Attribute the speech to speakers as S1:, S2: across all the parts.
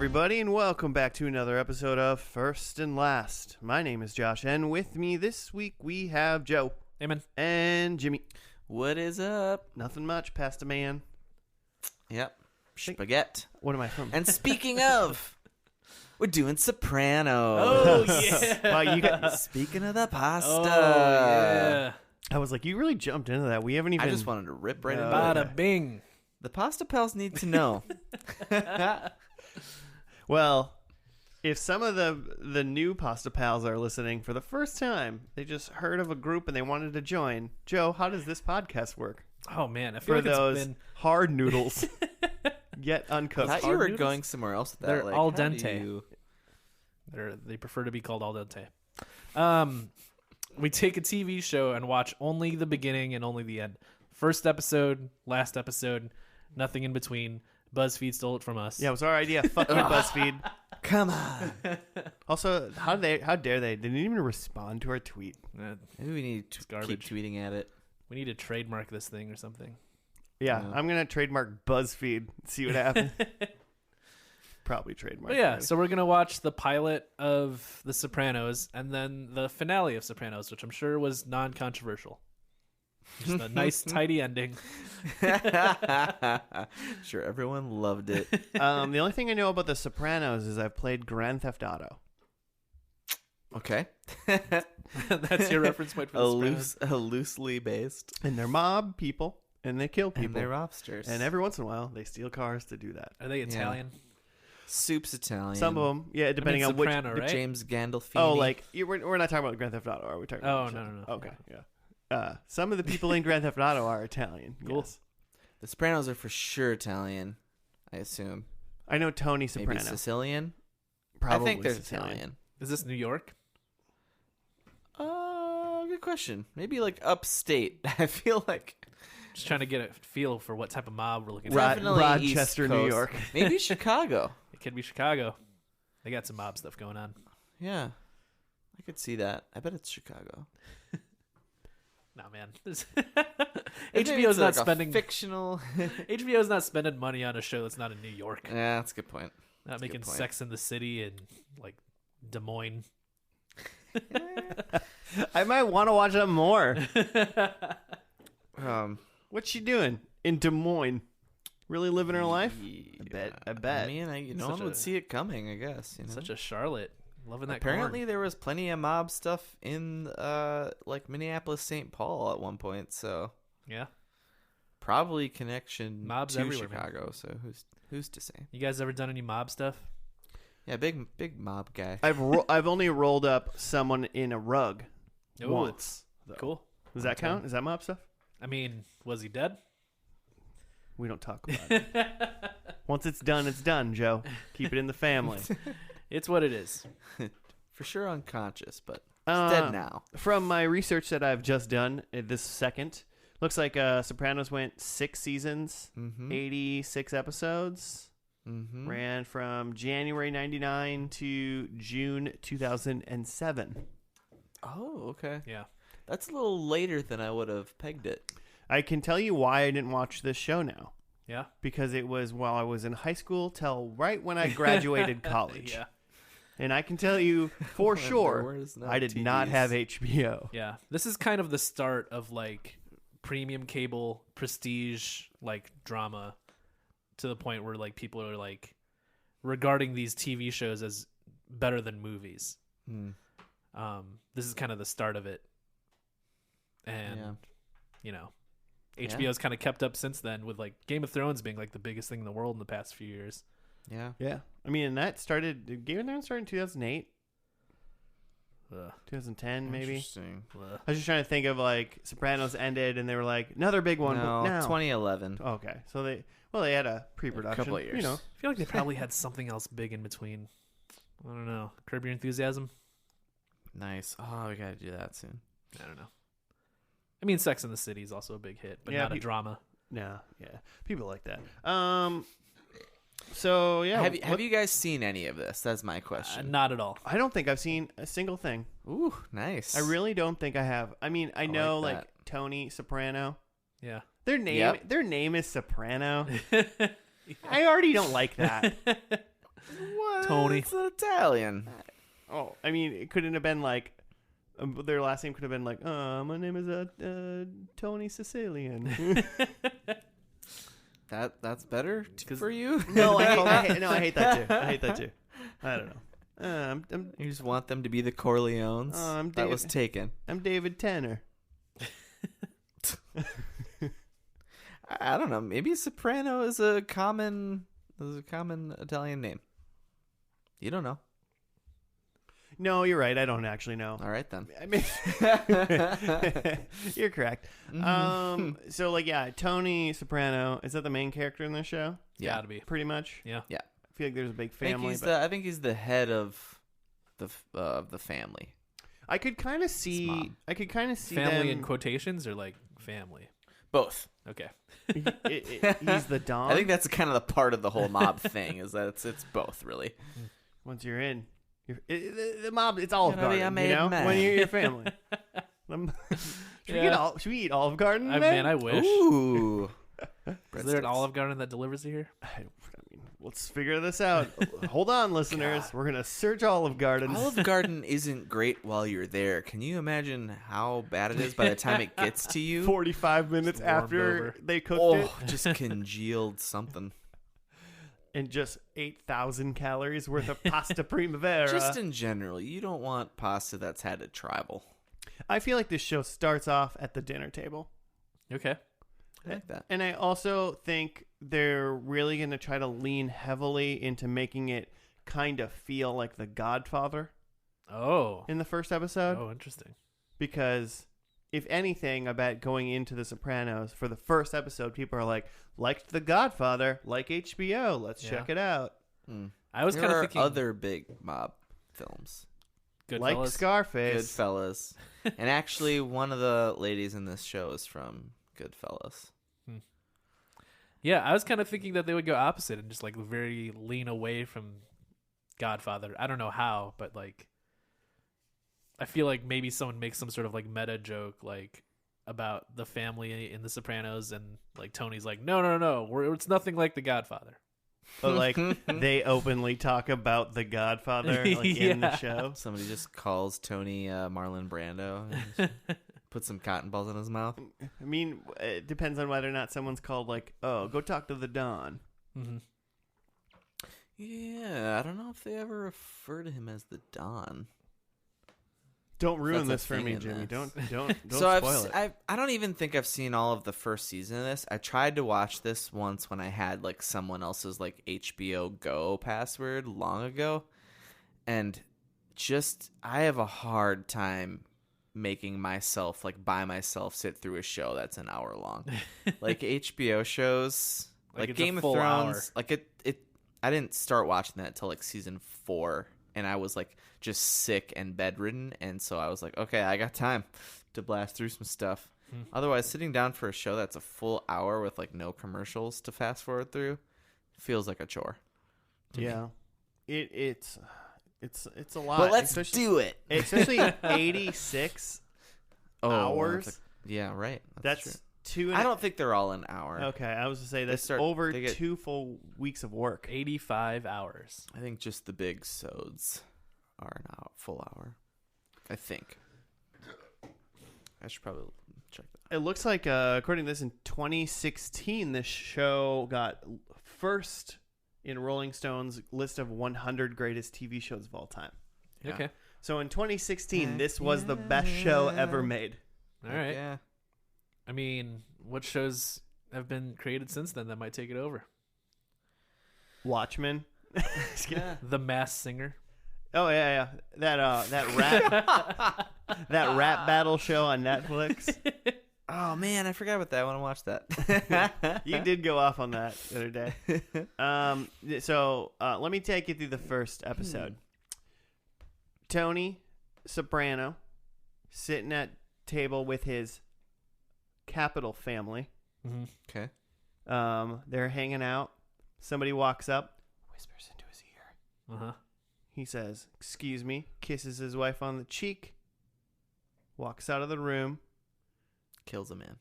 S1: everybody, and welcome back to another episode of First and Last. My name is Josh, and with me this week we have Joe.
S2: Hey, man.
S1: And Jimmy.
S3: What is up?
S1: Nothing much, pasta man.
S3: Yep. Spaghetti.
S1: What am I from?
S3: And speaking of, we're doing Sopranos.
S2: Oh, yeah.
S1: Wow,
S3: Speaking of the pasta.
S2: Oh, yeah.
S1: I was like, you really jumped into that. We haven't even...
S3: I just wanted to rip right
S1: No.
S3: into it.
S2: Bada bing.
S3: The pasta pals need to know.
S1: Well, if some of the new pasta pals are listening for the first time, they just heard of a group and they wanted to join. Joe, how does this podcast work?
S2: Oh, man. I feel
S1: For
S2: like
S1: those
S2: it's been...
S1: hard noodles, yet
S3: I
S1: uncooked.
S3: thought you
S2: hard
S3: were
S2: noodles?
S3: going somewhere else with that.
S2: They're
S3: like,
S2: al
S3: how do
S2: dente.
S3: you-
S2: They prefer to be called al dente. We take a TV show and watch only the beginning and only the end. First episode, last episode, nothing in between. BuzzFeed stole it from us.
S1: Yeah, it was our idea. Fuck you, BuzzFeed.
S3: Come on.
S1: Also, how dare they? They didn't even respond to our tweet.
S3: Maybe we need to keep
S2: garbage.
S3: tweeting at it.
S2: We need to trademark this thing or something.
S1: Yeah,
S3: Yeah.
S1: I'm gonna trademark BuzzFeed. See what happens. Probably trademark.
S2: But yeah,
S1: already.
S2: so we're going to watch the pilot of The Sopranos and then the finale of Sopranos, which I'm sure was non-controversial. Just a nice, tidy ending.
S3: Sure, everyone loved it.
S1: the only thing I know about The Sopranos is I've played Grand Theft Auto.
S3: Okay.
S2: That's your reference point for The Sopranos.
S3: Loosely based.
S1: And they're mob people, and they kill
S3: And
S1: people.
S3: they're lobsters.
S1: And every once in a while, they steal cars to do that.
S2: Are they Italian?
S3: Soup's Italian.
S1: Some of them, yeah, depending on which.
S2: Soprano, right?
S3: James Gandolfini.
S1: Oh, like we're not talking about Grand Theft Auto, are we talking?
S2: Oh,
S1: about
S2: no.
S1: Okay, yeah. Some of the people in Grand Theft Auto are Italian.
S2: Cool.
S1: Yes.
S3: The Sopranos are for sure Italian, I assume.
S1: I know Tony Soprano.
S3: Maybe Sicilian?
S1: Probably
S3: I think they're
S1: Sicilian.
S3: Italian.
S2: Is this New York?
S3: Good question. Maybe like upstate. I feel like
S2: Just trying to get a feel for what type of mob we're looking at.
S3: definitely
S1: Rochester,
S3: East
S1: New
S3: Coast.
S1: York.
S3: Maybe Chicago.
S2: It could be Chicago. They got some mob stuff going on.
S3: Yeah. I could see that. I bet it's Chicago.
S2: Nah, man.
S3: Maybe
S2: HBO's
S3: it's
S2: not
S3: like a
S2: spending
S3: fictional.
S2: HBO's not spending money on a show that's not in New York.
S3: Yeah, that's a good point.
S2: Not
S3: That's a good
S2: making
S3: point.
S2: Sex in the City and like Des Moines.
S1: I might want to watch that more.
S3: Um,
S1: What's she doing in Des Moines? Really living her life?
S3: yeah,
S1: I bet.
S3: I mean, no
S2: Such
S3: one would
S2: a-
S3: see it coming, I guess. You know?
S2: Such a Charlotte. Loving that
S3: Apparently,
S2: corn.
S3: there was plenty of mob stuff in like Minneapolis, St. Paul at one point. So
S2: Yeah.
S3: probably connection
S2: Mobs
S3: to
S2: everywhere, man.
S3: Chicago. So who's to say?
S2: You guys ever done any mob stuff?
S3: Yeah, big mob guy.
S1: I've only rolled up someone in a rug
S2: Ooh,
S1: once. though.
S2: Cool.
S1: Does that count? Is that mob stuff?
S2: I mean, was he dead?
S1: We don't talk about it. Once it's done, Joe. Keep it in the family.
S2: It's what it is.
S3: For sure unconscious, but he's dead now.
S1: From my research that I've just done this second, looks like Sopranos went 6 seasons,
S3: Mm-hmm.
S1: 86 episodes.
S3: Mm-hmm.
S1: Ran from January 99 to June 2007.
S3: Oh, okay.
S2: Yeah.
S3: That's a little later than I would have pegged it.
S1: I can tell you why I didn't watch this show now.
S2: Yeah.
S1: Because it was while I was in high school till right when I graduated college.
S2: Yeah.
S1: And I can tell you for
S3: When there
S1: sure,
S3: was no
S1: I did not
S3: TVs.
S1: have HBO.
S2: Yeah. This is kind of the start of like premium cable prestige like drama to the point where like people are like regarding these TV shows as better than movies.
S3: Mm.
S2: This is kind of the start of it. And
S3: Yeah.
S2: you know,
S3: Yeah.
S2: HBO's kind of kept up since then with like Game of Thrones being like the biggest thing in the world in the past few years.
S3: Yeah.
S1: Yeah. I mean, and that started, did Game of Thrones start in 2008?
S2: Ugh.
S1: 2010 maybe?
S3: Interesting.
S2: Ugh.
S1: I was just trying to think of like Sopranos ended and they were like, another big one.
S3: No,
S1: but now.
S3: 2011.
S1: Okay. So they had a pre-production.
S3: couple of years.
S1: You know.
S2: I feel like they probably had something else big in between. I don't know. Curb Your Enthusiasm?
S3: Nice. Oh, we gotta do that soon.
S2: I don't know. I mean, Sex in the City is also a big hit, but
S1: Yeah,
S2: not a drama.
S1: No, yeah. People like that. So yeah.
S3: Have you guys seen any of this? That's my question.
S2: Not at all.
S1: I don't think I've seen a single thing.
S3: Ooh, nice.
S1: I really don't think I have. I mean, I know
S3: like
S1: like
S3: that.
S1: Tony Soprano.
S2: Yeah.
S1: Their name their name is Soprano.
S2: Yeah.
S1: I already don't like that.
S2: Tony.
S3: It's Italian.
S1: Oh, I mean, it couldn't have been like their last name could have been like, my name is Tony Sicilian.
S3: That's better for you.
S1: No, I hate that too. I hate that too. I don't know.
S3: You just want them to be the Corleones. That was taken.
S1: I'm David Tanner.
S3: I don't know. Maybe Soprano is a common Italian name. You don't know.
S1: No, you're right. I don't actually know.
S3: All right then.
S1: I mean, you're correct. So like, yeah, Tony Soprano, is that the main character in this show?
S3: Yeah.
S2: Gotta be.
S1: Pretty much.
S2: Yeah.
S3: Yeah.
S1: I feel like there's a big family.
S3: I think he's the head of the family.
S1: I could kind of see.
S3: mom.
S1: I could kind of see
S2: Family
S1: them,
S2: in quotations or like family?
S3: Both.
S2: Okay.
S1: He's the Don.
S3: I think that's kind of the part of the whole mob thing is that it's both really.
S1: Once you're in, the mob. It's Olive
S3: Gotta be
S1: Garden.
S3: a made
S1: You know,
S3: man.
S1: when you're your family. Should we eat Olive Garden?
S2: Man, I wish.
S3: Ooh.
S2: Is there an Olive Garden that delivers it here?
S1: I mean, let's figure this out. Hold on, listeners. We're gonna search Olive Garden.
S3: Olive Garden isn't great while you're there. Can you imagine how bad it is by the time it gets to you?
S1: 45 minutes
S2: Just warmed
S1: after
S2: over.
S1: they cooked it,
S3: Just congealed something.
S1: and just 8,000 calories worth of pasta primavera.
S3: Just in general, you don't want pasta that's had to travel.
S1: I feel like this show starts off at the dinner table.
S2: Okay.
S3: I like that.
S1: And I also think they're really going to try to lean heavily into making it kind of feel like The Godfather
S2: Oh.
S1: in the first episode.
S2: Oh, interesting.
S1: Because if anything, I bet going into The Sopranos, for the first episode, people are like, liked The Godfather, like HBO, let's check it out.
S2: I was
S3: There
S2: kind of
S3: are
S2: thinking
S3: other big mob films.
S1: Like
S2: Goodfellas.
S1: Scarface.
S3: Goodfellas. And actually, one of the ladies in this show is from Goodfellas.
S2: Yeah, I was kind of thinking that they would go opposite and just like very lean away from Godfather. I don't know how, but like I feel like maybe someone makes some sort of like meta joke like about the family in The Sopranos, and like Tony's like, no, it's nothing like The Godfather.
S1: But like they openly talk about The Godfather like in the
S2: Yeah.
S1: show.
S3: Somebody just calls Tony Marlon Brando and just puts some cotton balls in his mouth.
S1: I mean, it depends on whether or not someone's called like, oh, go talk to the Don.
S2: Mm-hmm.
S3: Yeah, I don't know if they ever refer to him as the Don.
S1: Don't ruin
S3: That's
S1: this
S3: a
S1: for
S3: thing
S1: me,
S3: in
S1: Jimmy.
S3: this.
S1: Don't
S3: So
S1: spoil it.
S3: I don't even think I've seen all of the first season of this. I tried to watch this once when I had like someone else's like HBO Go password long ago, and just I have a hard time making myself like by myself sit through a show that's an hour long. Like HBO shows,
S2: Like
S3: like
S2: it's a
S3: Game of
S2: full
S3: Thrones,
S2: hour.
S3: like it. I didn't start watching that until like season 4, and I was like just sick and bedridden, and so I was like, okay, I got time to blast through some stuff. Otherwise, sitting down for a show that's a full hour with like no commercials to fast forward through feels like a chore.
S1: Yeah, it's a lot.
S3: But let's
S1: especially,
S3: do it.
S1: especially 86 hours.
S3: That's yeah, right.
S1: That's
S3: true.
S1: 2.
S3: I don't think they're all an hour.
S1: Okay, I was to say that's
S3: start-
S1: over
S3: they get-
S1: 2 full weeks of work.
S2: 85 hours.
S3: I think just the big sods are an hour, full hour. I think. I should probably check that.
S1: It looks like, according to this, in 2016, this show got first in Rolling Stone's list of 100 greatest TV shows of all time.
S3: Yeah.
S2: Okay.
S1: So in 2016, this was the best show ever made.
S2: All right.
S3: Yeah.
S2: I mean, what shows have been created since then that might take it over?
S1: Watchmen. Just kidding.
S2: The Masked Singer.
S1: Oh yeah. That rap that rap battle show on Netflix.
S3: Oh man, I forgot about that. I want to watch that.
S1: You did go off on that the other day. So let me take you through the first episode. Tony Soprano sitting at table with his Capital family.
S2: Mm-hmm.
S3: Okay.
S1: They're hanging out. Somebody walks up, whispers into his ear.
S2: Uh-huh.
S1: He says, "Excuse me," kisses his wife on the cheek, walks out of the room,
S3: Kills a man.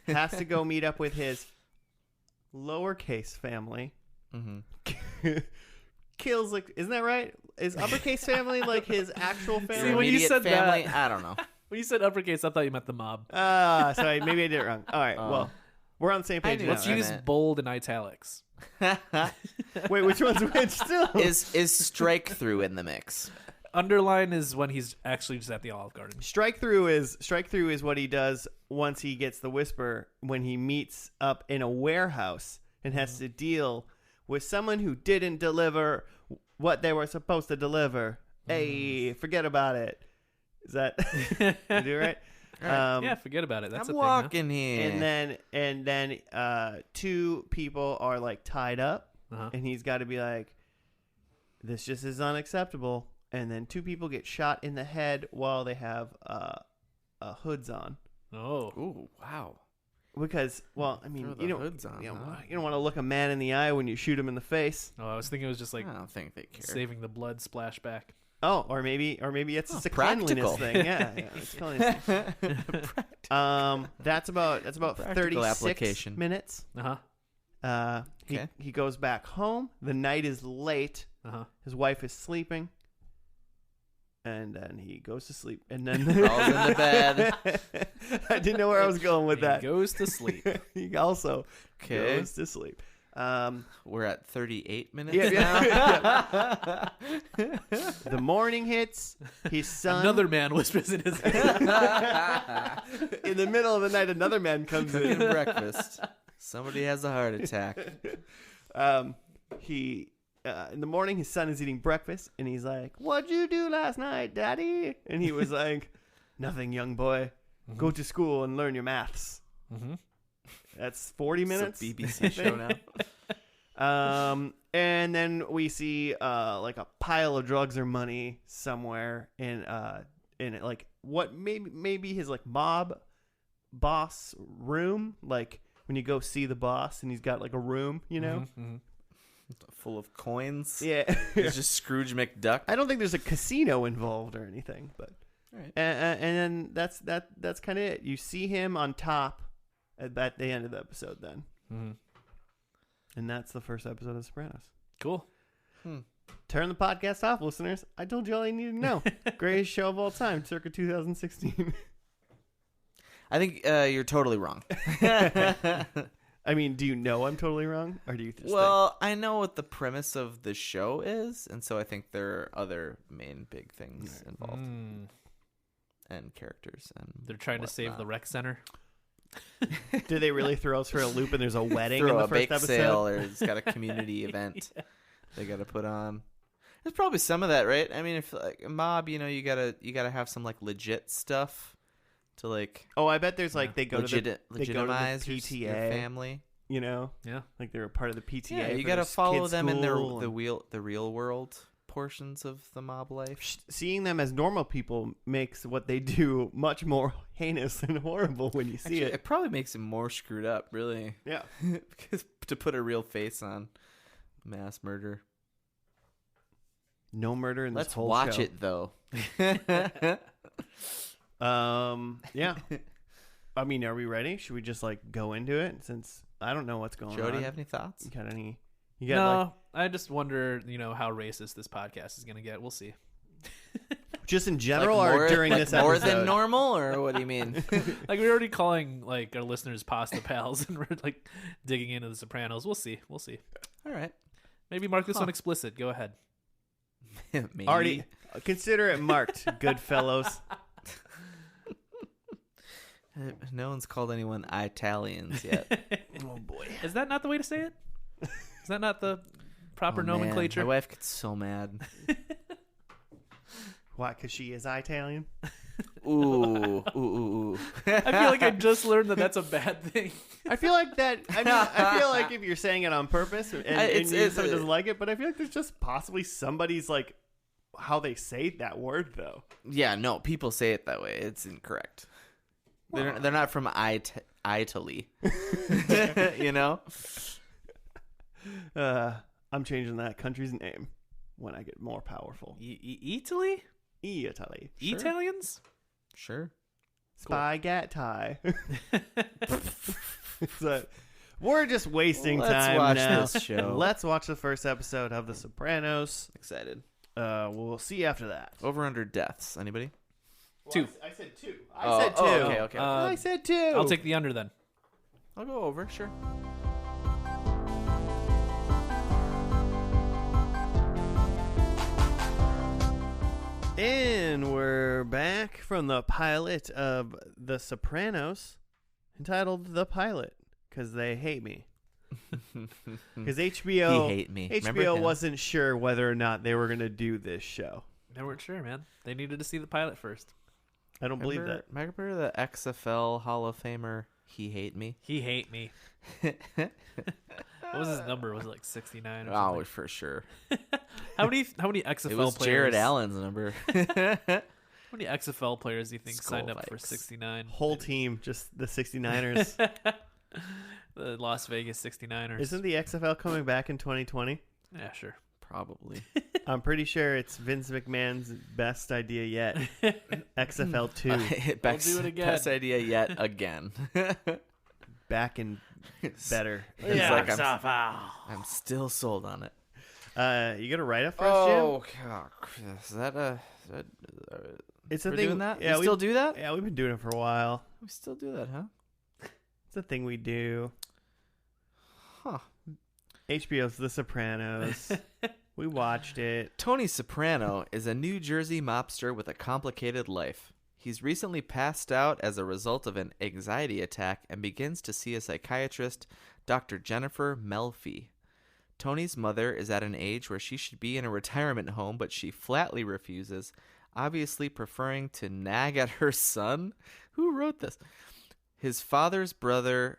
S1: has to go meet up with his lowercase family,
S3: Mm-hmm.
S1: kills like, isn't that right? Is uppercase family like his actual family?
S2: See, when you
S3: Immediate
S2: said
S3: family,
S2: that-
S3: I don't know.
S2: When you said uppercase, I thought you meant the mob.
S1: Sorry, maybe I did it wrong. All right, well, we're on the same page
S3: knew
S1: now.
S2: Let's
S3: I
S2: use
S3: meant-
S2: bold and italics.
S1: Wait, which one's which still?
S3: Is strike through in the mix?
S2: Underline is when he's actually just at the Olive Garden.
S1: Strike through is what he does once he gets the whisper, when he meets up in a warehouse and has to deal with someone who didn't deliver what they were supposed to deliver. Hey, forget about it. Is that you do right?
S2: Yeah, forget about it. That's
S3: I'm
S2: a thing. Huh?
S3: walking here.
S1: And then two people are like tied up,
S2: Uh-huh.
S1: and he's got to be like, this just is unacceptable. And then two people get shot in the head while they have hoods on.
S2: Oh,
S3: Ooh, wow.
S1: Because, well, I mean,
S3: Throw the
S1: you don't,
S3: hoods on,
S1: you, know,
S3: huh?
S1: you don't want to look a man in the eye when you shoot him in the face.
S2: oh, I was thinking it was just like
S3: I don't think they care.
S2: saving the blood splashback.
S1: Oh, or maybe it's just a
S3: practical.
S1: cleanliness thing. Yeah, it's a cleanliness thing. That's about
S3: Practical
S1: 36
S3: application.
S1: minutes.
S2: Uh-huh.
S3: Okay.
S1: He goes back home. The night is late.
S2: Uh-huh.
S1: His wife is sleeping. And then he goes to sleep. And then
S3: Crawls into bed.
S1: I didn't know where I was going with
S2: He
S1: that.
S2: goes to sleep.
S1: He also
S3: Okay.
S1: goes to sleep.
S3: We're at 38 minutes
S1: Yeah,
S3: now.
S1: the morning hits. His son.
S2: Another man whispers in his ear.
S1: In the middle of the night, another man comes
S3: Cooking
S1: in.
S3: breakfast. Somebody has a heart attack.
S1: In the morning, his son is eating breakfast, and he's like, "What'd you do last night, Daddy?" And he was like, "Nothing, young boy. Go to school and learn your maths."
S2: Mm-hmm.
S1: That's 40 minutes.
S3: It's a BBC show now.
S1: And then we see like a pile of drugs or money somewhere in like what maybe his like mob boss room, like when you go see the boss and he's got like a room, you know.
S2: Mm-hmm.
S3: Full of coins.
S1: Yeah.
S3: He's just Scrooge McDuck.
S1: I don't think there's a casino involved or anything, but
S3: All right.
S1: and then that's kind of it. You see him on top at the end of the episode then.
S2: Mm-hmm.
S1: And that's the first episode of Sopranos.
S2: Cool.
S1: Turn the podcast off, listeners. I told you all you need to know. Greatest show of all time, circa 2016.
S3: I think you're totally wrong.
S1: I mean, do you know I'm totally wrong? Or do you just
S3: Well, I know what the premise of the show is, and so I think there are other main big things involved and characters. And
S2: They're trying to save the
S3: whatnot.
S2: rec center.
S1: think? Do they really throw us for a loop and there's a wedding
S3: Throw
S1: in the
S3: a
S1: first
S3: bake
S1: episode?
S3: sale, or it's got a community event they got to put on. There's probably some of that, right? I mean, if like a mob, you gotta have some like legit stuff to like
S1: Oh, I bet there's like they go to the
S3: legitimize your
S1: PTA.
S3: family.
S1: You know,
S2: Yeah.
S1: like they were part of the PTA.
S3: Yeah, you
S1: for
S3: got to
S1: their
S3: follow
S1: kids'
S3: them in
S1: school
S3: the
S1: and-
S3: real world portions of the mob life.
S1: Seeing them as normal people makes what they do much more heinous and horrible when you see
S3: Actually,
S1: it.
S3: it probably makes it more screwed up, really,
S1: Yeah.
S3: because to put a real face on mass murder.
S1: No murder in
S3: Let's
S1: this whole
S3: watch
S1: show.
S3: it though.
S1: Yeah. I mean, are we ready? Should we just like go into it? Since I don't know what's going
S3: Jody,
S1: on.
S3: have any thoughts?
S1: You got any? You got
S2: No,
S1: like
S2: I just wonder, how racist this podcast is going to get. We'll see.
S1: just in general
S3: Like
S1: or
S3: more-
S1: during
S3: like
S1: this
S3: more
S1: episode?
S3: than normal, or what do you mean?
S2: Like, we're already calling like our listeners pasta pals, and we're like digging into the Sopranos. We'll see. We'll see.
S3: All right,
S2: Maybe mark this one explicit. Go ahead.
S3: maybe.
S1: Already consider it marked, good fellows.
S3: No one's called anyone Italians yet.
S1: Oh boy.
S2: Is that not the way to say it? Is that not the proper
S3: Oh, man,
S2: nomenclature?
S3: my wife gets so mad.
S1: Why? Because she is Italian.
S3: Ooh, ooh, ooh, ooh.
S2: I feel like I just learned that that's a bad thing.
S1: I feel like that. I mean, I feel like if you're saying it on purpose and,
S3: It's-
S1: someone doesn't like it, but I feel like there's just possibly somebody's like how they say that word though.
S3: Yeah, no, people say it that way. It's incorrect. They're not from Italy. You know?
S1: I'm changing that country's name when I get more powerful.
S2: Italy?
S1: Italy.
S3: Sure.
S2: Italians?
S3: Sure.
S1: Spaghetti. So, We're just wasting
S3: Let's
S1: time
S3: watch
S1: now.
S3: this show.
S1: Let's watch the first episode of The Sopranos.
S3: Excited.
S1: We'll see you after that.
S3: Over under deaths. Anybody?
S2: Two.
S1: I said two. I said two.
S3: Okay.
S1: I said two.
S2: I'll take the under then.
S3: I'll go over. Sure.
S1: And we're back from the pilot of The Sopranos, entitled The Pilot, because they hate me. Because HBO,
S3: He hate me.
S1: HBO
S3: Remember him?
S1: wasn't sure whether or not they were going to do this show.
S2: They weren't sure, man. They needed to see the pilot first.
S1: I don't believe that.
S3: Remember the XFL Hall of Famer? He hate me.
S2: He hate me. What was his number? Was it like 69 or
S3: Oh,
S2: something?
S3: for sure.
S2: How many XFL
S3: It was
S2: players?
S3: Jared Allen's number.
S2: How many XFL players do you think
S3: Skull
S2: signed up for
S3: Vikes.
S2: 69?
S1: Whole team, just the 69ers.
S2: The Las Vegas 69ers.
S1: Isn't the XFL coming back in 2020?
S2: Yeah, sure.
S3: Probably.
S1: I'm pretty sure it's Vince McMahon's best idea yet. XFL 2.
S2: We'll do it again.
S3: Best idea yet again.
S1: Back and better.
S3: It's
S2: Yeah,
S3: like
S2: stop.
S3: I'm still sold on it.
S1: You got to write it for us, Jim?
S3: Oh, God. Is that
S1: It's a
S3: we're
S1: thing.
S3: doing that?
S1: Yeah,
S3: we still do that?
S1: Yeah, we've been doing it for a while.
S3: We still do that, huh?
S1: It's a thing we do.
S3: Huh.
S1: HBO's The Sopranos. We watched it.
S3: Tony Soprano is a New Jersey mobster with a complicated life. He's recently passed out as a result of an anxiety attack and begins to see a psychiatrist, Dr. Jennifer Melfi. Tony's mother is at an age where she should be in a retirement home, but she flatly refuses, obviously preferring to nag at her son. Who wrote this? His father's brother,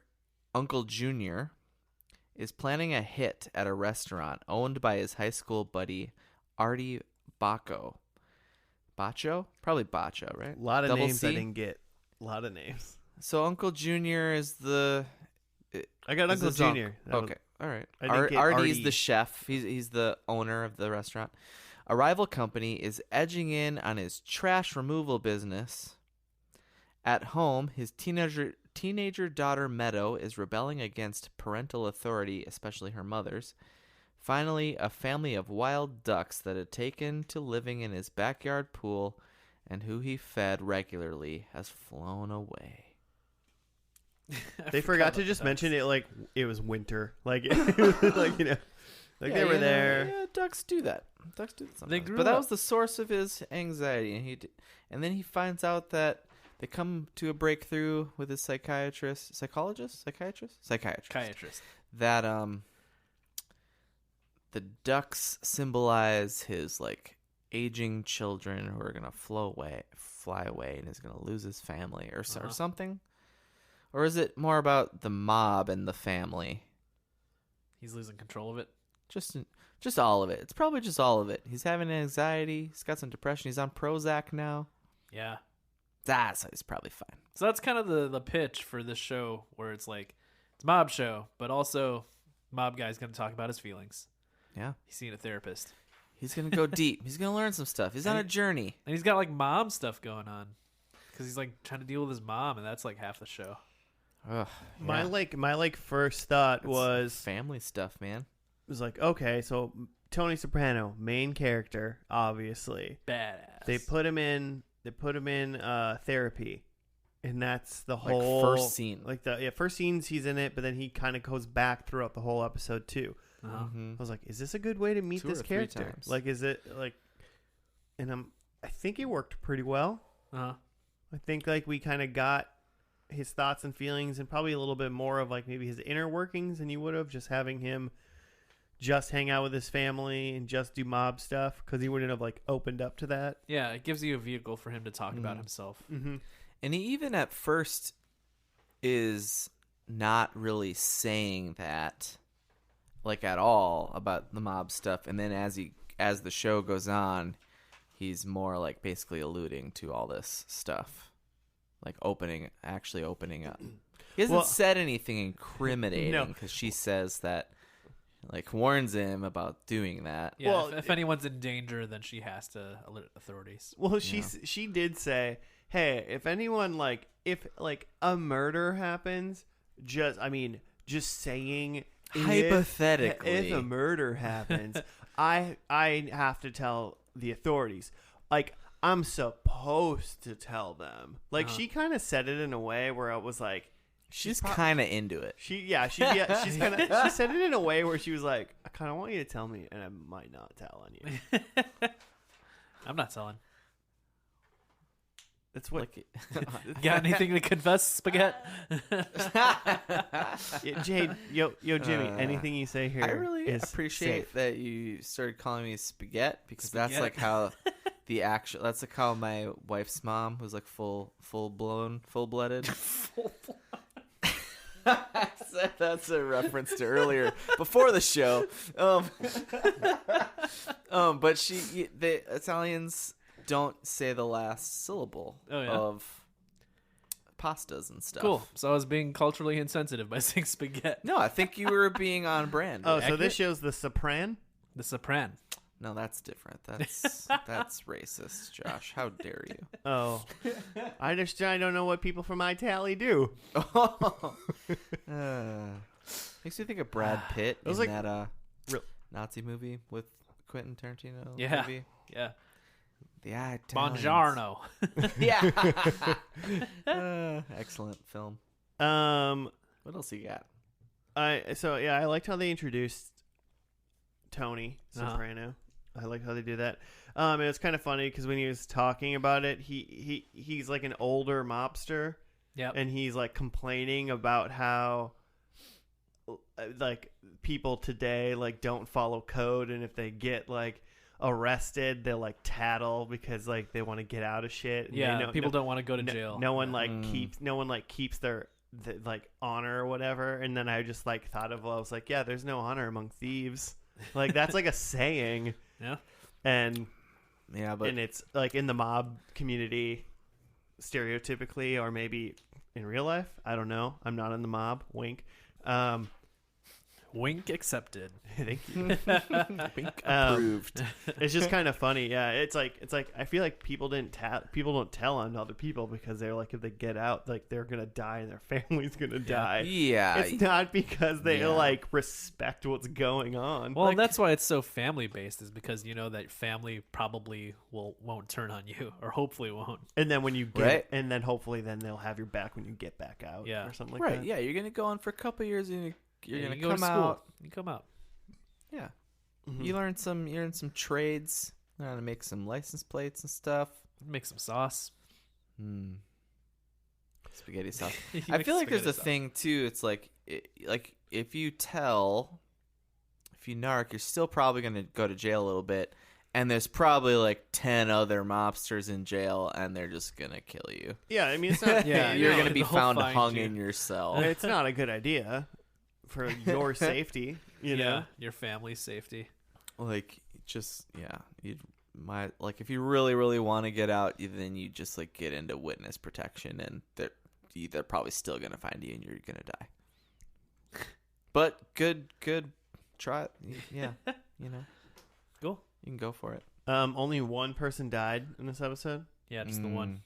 S3: Uncle Junior, is planning a hit at a restaurant owned by his high school buddy, Artie Bacco. Bacho? Probably Bacho, right?
S1: A lot of
S3: Double
S1: names I
S3: C?
S1: didn't get. A lot of names.
S3: So Uncle Junior is the...
S1: I got
S3: is
S1: Uncle
S3: his unc-
S1: Junior.
S3: Okay, all right.
S1: I didn't get
S3: Artie's
S1: Artie.
S3: the chef. He's the owner of the restaurant. A rival company is edging in on his trash removal business. At home, his teenager daughter Meadow is rebelling against parental authority, especially her mother's. Finally, a family of wild ducks that had taken to living in his backyard pool and who he fed regularly has flown away.
S1: They forgot to just mention it like it was winter. Like, it was like, you know, like they were there.
S3: Yeah, ducks do that. Ducks do that
S2: They
S3: sometimes.
S2: grew
S3: But that
S2: up.
S3: was the source of his anxiety, and then he finds out that they come to a breakthrough with his psychiatrist, that the ducks symbolize his like aging children who are gonna fly away, and he's gonna lose his family or something. Or is it more about the mob and the family?
S2: He's losing control of it.
S3: Just all of it. It's probably just all of it. He's having anxiety. He's got some depression. He's on Prozac now.
S2: Yeah.
S3: So he's probably fine.
S2: So that's kind of the pitch for this show, where it's like it's a mob show, but also mob guy's going to talk about his feelings.
S3: Yeah.
S2: He's seeing a therapist,
S3: He's going to go deep. He's going to learn some stuff. He's on a journey.
S2: and he's got like mom stuff going on because he's like trying to deal with his mom, and that's like half the show.
S3: Ugh,
S1: My
S3: yeah.
S1: like first thought
S3: It's
S1: was
S3: family stuff, man.
S1: like, okay, so Tony Soprano, main character, obviously.
S2: Badass.
S1: They put him in therapy, and that's the
S3: Like,
S1: whole
S3: first scene.
S1: Like the first scenes he's in it, but then he kind of goes back throughout the whole episode too.
S2: Uh-huh.
S3: Mhm.
S1: I was like, is this a good way to meet
S3: 2
S1: this
S3: or 3
S1: character?
S3: times.
S1: Like, is it like? And I think it worked pretty well.
S2: Uh-huh.
S1: I think like we kind of got his thoughts and feelings, and probably a little bit more of like maybe his inner workings than you would have just having him just hang out with his family and just do mob stuff, because he wouldn't have like opened up to that.
S2: Yeah, it gives you a vehicle for him to talk about himself.
S1: Mm-hmm.
S3: And he even at first is not really saying that, like, at all about the mob stuff. And then as the show goes on, he's more like basically alluding to all this stuff, like actually opening up. He hasn't said anything incriminating,
S1: No.
S3: because she says that, like, warns him about doing that.
S2: Yeah,
S1: Well,
S2: if anyone's in danger, then she has to alert authorities.
S1: Well, she did say, hey, if anyone if a murder happens, just saying
S3: Hypothetically.
S1: if a murder happens, I have to tell the authorities. Like, I'm supposed to tell them. Like, she kind of said it in a way where I was like,
S3: she's kind of into it.
S1: she said it in a way where she was like, I kind of want you to tell me, and I might not tell on you.
S2: I'm not telling.
S1: That's what.
S2: Got anything to confess, Spaghetti?
S1: Jade, yo, Jimmy. Anything you say here?
S3: I really
S1: is
S3: appreciate
S1: safe.
S3: that you started calling me Spaghetti because that's like how that's like how my wife's mom was like full-blooded. That's a reference to earlier before the show. But the Italians don't say the last syllable of pastas and stuff.
S2: Cool. So I was being culturally insensitive by saying spaghetti.
S3: No, I think you were being on brand.
S1: Oh, so this show's the Sopran?
S2: The Sopran.
S3: No, that's different. That's racist, Josh. How dare you?
S1: Oh, I don't know what people from Italy do.
S3: Makes me think of Brad Pitt in
S1: like
S3: that Nazi movie with Quentin Tarantino.
S2: Yeah,
S3: movie.
S2: yeah.
S3: The Italians.
S2: Buongiorno.
S3: Yeah. Excellent film. What else you got?
S1: I liked how they introduced Tony Soprano. I like how they do that. It was kind of funny because when he was talking about it, he's like an older mobster.
S2: Yep.
S1: And he's like complaining about how like people today like don't follow code, and if they get like arrested, they'll like tattle because like they want to get out of shit.
S2: Yeah, people don't want to go to jail.
S1: No one keeps their like honor or whatever. And then I just like thought of, I was like, yeah, there's no honor among thieves. Like that's like a saying.
S2: Yeah.
S1: And it's like in the mob community stereotypically, or maybe in real life, I don't know, I'm not in the mob, wink.
S2: Wink accepted.
S1: Thank you.
S3: Wink approved.
S1: It's just kind of funny. Yeah, it's like I feel like people don't tell on other people because they're like, if they get out, like they're gonna die and their family's gonna die.
S3: Yeah,
S1: it's not because they like respect what's going on.
S2: Well,
S1: like,
S2: that's why it's so family based, is because you know that family probably won't turn on you, or hopefully won't.
S1: And then when you get, and then hopefully then they'll have your back when you get back out.
S2: Yeah,
S1: or something like that.
S3: Right. Yeah, you're gonna go on for a couple of years and you're gonna
S2: go
S3: come
S2: to school.
S3: out.
S2: You come out.
S3: Yeah.
S1: Mm-hmm.
S3: You learn some trades. Learn how to make some license plates and stuff.
S2: Make some sauce.
S3: Spaghetti sauce. I feel like there's a thing too. It's like if you narc, you're still probably gonna go to jail a little bit. And there's probably like 10 other mobsters in jail, and they're just gonna kill you.
S1: Yeah, I mean, it's not.
S3: You're gonna be
S2: they'll
S3: found
S2: find
S3: hung
S2: you.
S3: in your cell.
S1: It's not a good idea for your safety. You know,
S2: your family's safety.
S3: Like, just if you really, really want to get out, then you just like get into witness protection, and they're probably still gonna find you, and you're gonna die. But good try it. Yeah, you know,
S2: Cool.
S3: you can go for it.
S1: Only one person died in this episode.
S2: Yeah, just the one.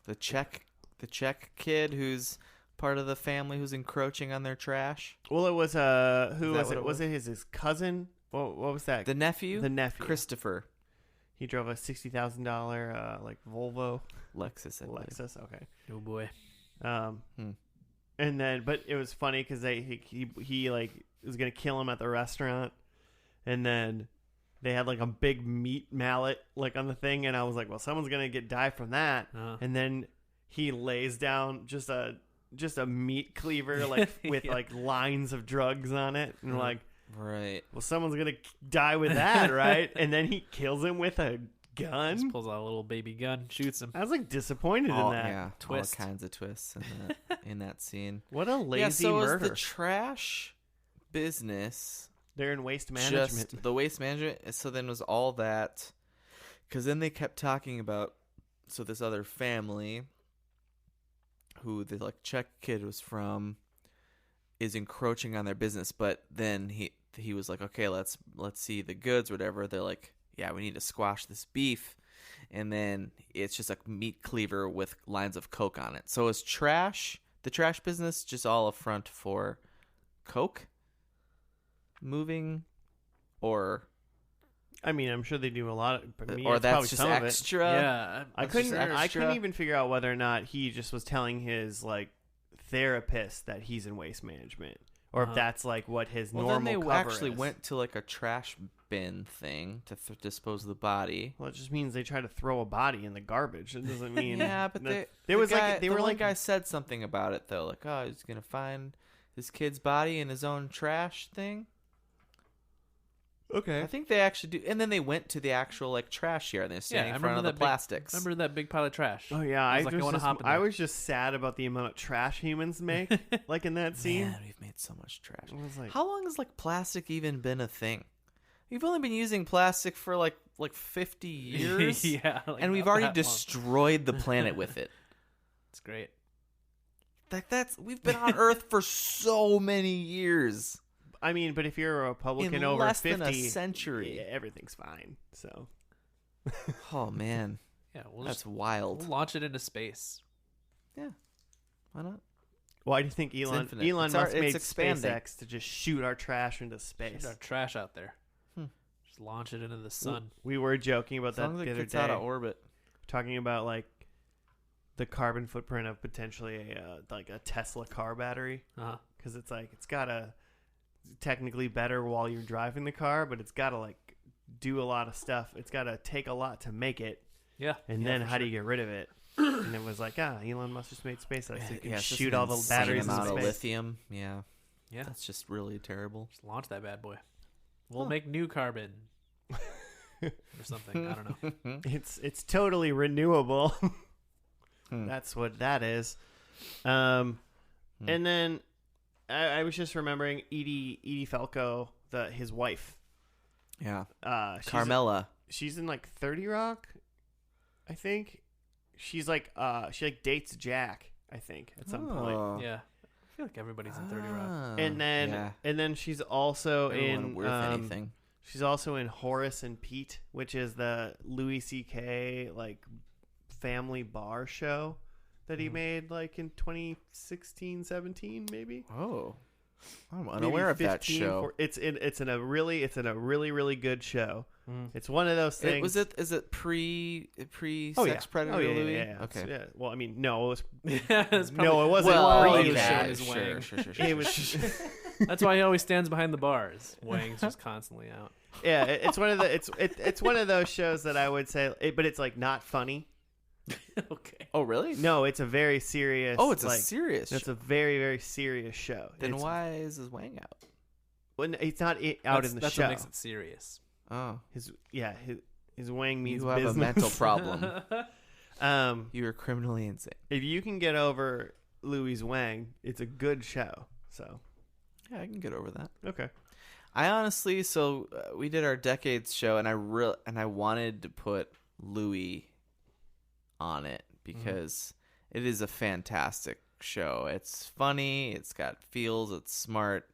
S3: The Czech kid who's part of the family who's encroaching on their trash.
S1: Well, it was who was
S3: what
S1: it?
S3: it
S1: Was it his cousin? What was that?
S3: The nephew.
S1: The nephew.
S3: Christopher.
S1: He drove a $60,000 like Volvo
S3: Lexus.
S1: Lexus. Okay.
S2: Oh boy.
S1: And then, but it was funny because he like was gonna kill him at the restaurant, and then they had like a big meat mallet like on the thing, and I was like, well, someone's gonna die from that. And then he lays down just a meat cleaver like with like lines of drugs on it, and like,
S3: right,
S1: well, someone's gonna die with that, right? And then he kills him with a gun.
S2: Just pulls out a little baby gun, shoots him.
S1: I was like disappointed in that.
S3: Yeah,
S2: twist.
S3: All kinds of twists in that scene.
S1: What a lazy
S3: yeah, so
S1: murder.
S3: Is the trash business
S1: They're in waste management.
S3: just the waste management? So then was all that, because then they kept talking about, so this other family who the like Czech kid was from is encroaching on their business, but then he was like, okay, let's see the goods, whatever. They're like, yeah, we need to squash this beef, and then it's just like meat cleaver with lines of coke on it. So is the trash business just all a front for Coke moving, or
S1: I mean, I'm sure they do a lot, but
S3: or
S1: it's
S3: that's
S1: probably
S3: just
S1: some of it.
S3: extra.
S2: Yeah,
S1: I
S3: That's just
S1: couldn't
S3: extra.
S1: even figure out whether or not he just was telling his like therapist that he's in waste management, or if that's like what his
S3: Well,
S1: normal
S3: then they
S1: cover
S3: actually
S1: is.
S3: went to like a trash bin thing to dispose of the body.
S1: Well, it just means they try to throw a body in the garbage. It doesn't mean
S3: Yeah, but
S1: that-
S3: they
S1: they were
S3: one
S1: like
S3: guy said something about it though, like, oh, he's gonna find his kid's body in his own trash thing.
S1: okay.
S3: I think they actually do, and then they went to the actual like trash yard and they're standing
S2: I
S3: in front of
S2: remember
S3: the
S2: that
S3: plastics.
S2: Remember that big pile of trash?
S1: Oh yeah,
S2: I was like, I wanna hop in
S1: I
S2: there.
S1: was just sad about the amount of trash humans make, like in that scene.
S3: Man, we've made so much trash.
S1: I was like,
S3: How long has like plastic even been a thing? We've only been using plastic for like 50 years,
S2: yeah, like,
S3: and we've
S2: not
S3: already
S2: that long.
S3: destroyed the planet with it.
S2: It's great.
S3: Like we've been on Earth for so many years.
S1: I mean, but if you're a Republican
S3: In
S1: over
S3: less
S1: 50,
S3: than a century.
S1: yeah, everything's fine. So
S3: Oh man,
S2: Yeah, we'll
S3: that's
S2: just
S3: wild.
S2: we'll launch it into space.
S3: Why not?
S1: why do you think Elon
S3: infinite.
S1: Elon
S3: It's
S1: Musk
S3: it's
S1: made
S3: expanding.
S1: SpaceX to just shoot our trash into space?
S2: Shoot our trash out there.
S3: Hmm.
S2: Just launch it into the sun.
S1: We were joking about
S3: As long
S1: that
S3: as
S1: the
S3: it
S1: other
S3: gets out
S1: day,
S3: of orbit.
S1: talking about like the carbon footprint of potentially like a Tesla car battery,
S2: Uh-huh.
S1: because it's like it's gotta technically better while you're driving the car, but it's gotta like do a lot of stuff. It's gotta take a lot to make it,
S2: Yeah.
S1: and
S2: yeah,
S1: then
S2: for
S1: how do
S2: sure.
S1: you get rid of it? And it was like, Elon Musk just made SpaceX. So you can
S3: Yeah, it's just
S1: shoot
S3: an
S1: all the
S3: insane
S1: batteries
S3: amount
S1: into
S3: of
S1: space.
S3: lithium. Yeah,
S2: Yeah.
S3: that's just really terrible.
S2: Just launch that bad boy. We'll
S3: Huh.
S2: make new carbon. Or something. I don't know.
S1: It's totally renewable.
S3: Hmm.
S1: That's what that is. And then I was just remembering Edie Falco, his wife.
S3: Yeah,
S1: She's
S3: Carmela.
S1: she's in like 30 Rock, I think. She's like she like dates Jack, I think, at some point.
S3: Oh.
S2: Yeah. I feel like everybody's in 30 Rock.
S3: Ah,
S1: And then she's also
S3: everyone
S1: in
S3: worth anything.
S1: she's also in Horace and Pete, which is the Louis C.K. like family bar show that he made like in 2016, 17 maybe.
S3: Oh, I'm
S1: Maybe
S3: unaware of that
S1: 15,
S3: show.
S1: It's in a really good show.
S2: Mm.
S1: It's one of those things.
S3: Is it pre
S1: Oh,
S3: sex
S1: yeah.
S3: predator
S1: Oh, yeah,
S3: Louis?
S1: yeah, yeah.
S3: Okay.
S1: Yeah. Well, I mean, no, it was.
S2: It's
S1: No,
S2: probably-
S1: it wasn't.
S2: Well,
S1: pre
S2: he was
S1: that.
S2: showing his wang.
S3: Sure.
S1: It was.
S2: That's why he always stands behind the bars. Wang's just constantly out.
S1: Yeah, it's one of the it's one of those shows that I would say, but it's like not funny.
S2: Okay.
S3: Oh, really?
S1: No, it's a very serious.
S3: Oh, it's
S1: like,
S3: a serious.
S1: It's
S3: show.
S1: a very very serious show.
S3: Then
S1: It's-
S3: why is his wang out?
S1: when it's not out in the
S2: That's
S1: show.
S2: what makes it serious.
S3: Oh,
S1: His wang means
S3: you have
S1: business.
S3: a mental problem.
S1: Um,
S3: You are criminally insane.
S1: if you can get over Louis Wang, it's a good show. So
S3: Yeah, I can get over that.
S1: okay.
S3: I honestly, we did our decades show, and I wanted to put Louis on it because it is a fantastic show. It's funny, it's got feels, it's smart,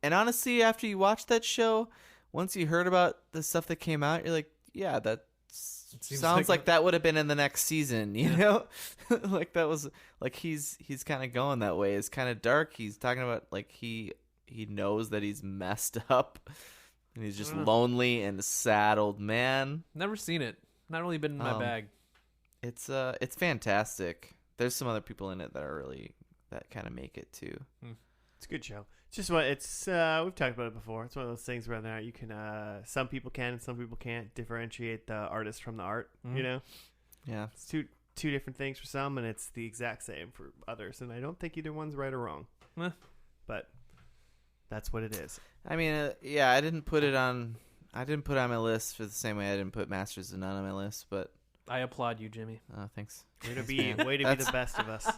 S3: and honestly, after you watch that show, once you heard about the stuff that came out, you're like, yeah, that
S2: seems
S3: sounds
S2: like
S3: like that would have been in the next season, you know? Like that was like he's kind of going that way. It's kind of dark. He's talking about like he knows that he's messed up and he's just lonely and a sad old man.
S2: Never seen it. Not really been in my bag.
S3: It's fantastic. There's some other people in it that are really that kind of make it too.
S1: It's a good show. It's just what it's. We've talked about it before. It's one of those things where now you can. Some people can, and some people can't differentiate the artist from the art. You know,
S3: Yeah.
S1: it's two different things for some, and it's the exact same for others. And I don't think either one's right or wrong. But that's what it is.
S3: I mean, yeah, I didn't put it on my list for the same way I didn't put Masters of None on my list, but
S2: I applaud you, Jimmy.
S3: thanks.
S1: Way to be the best of us.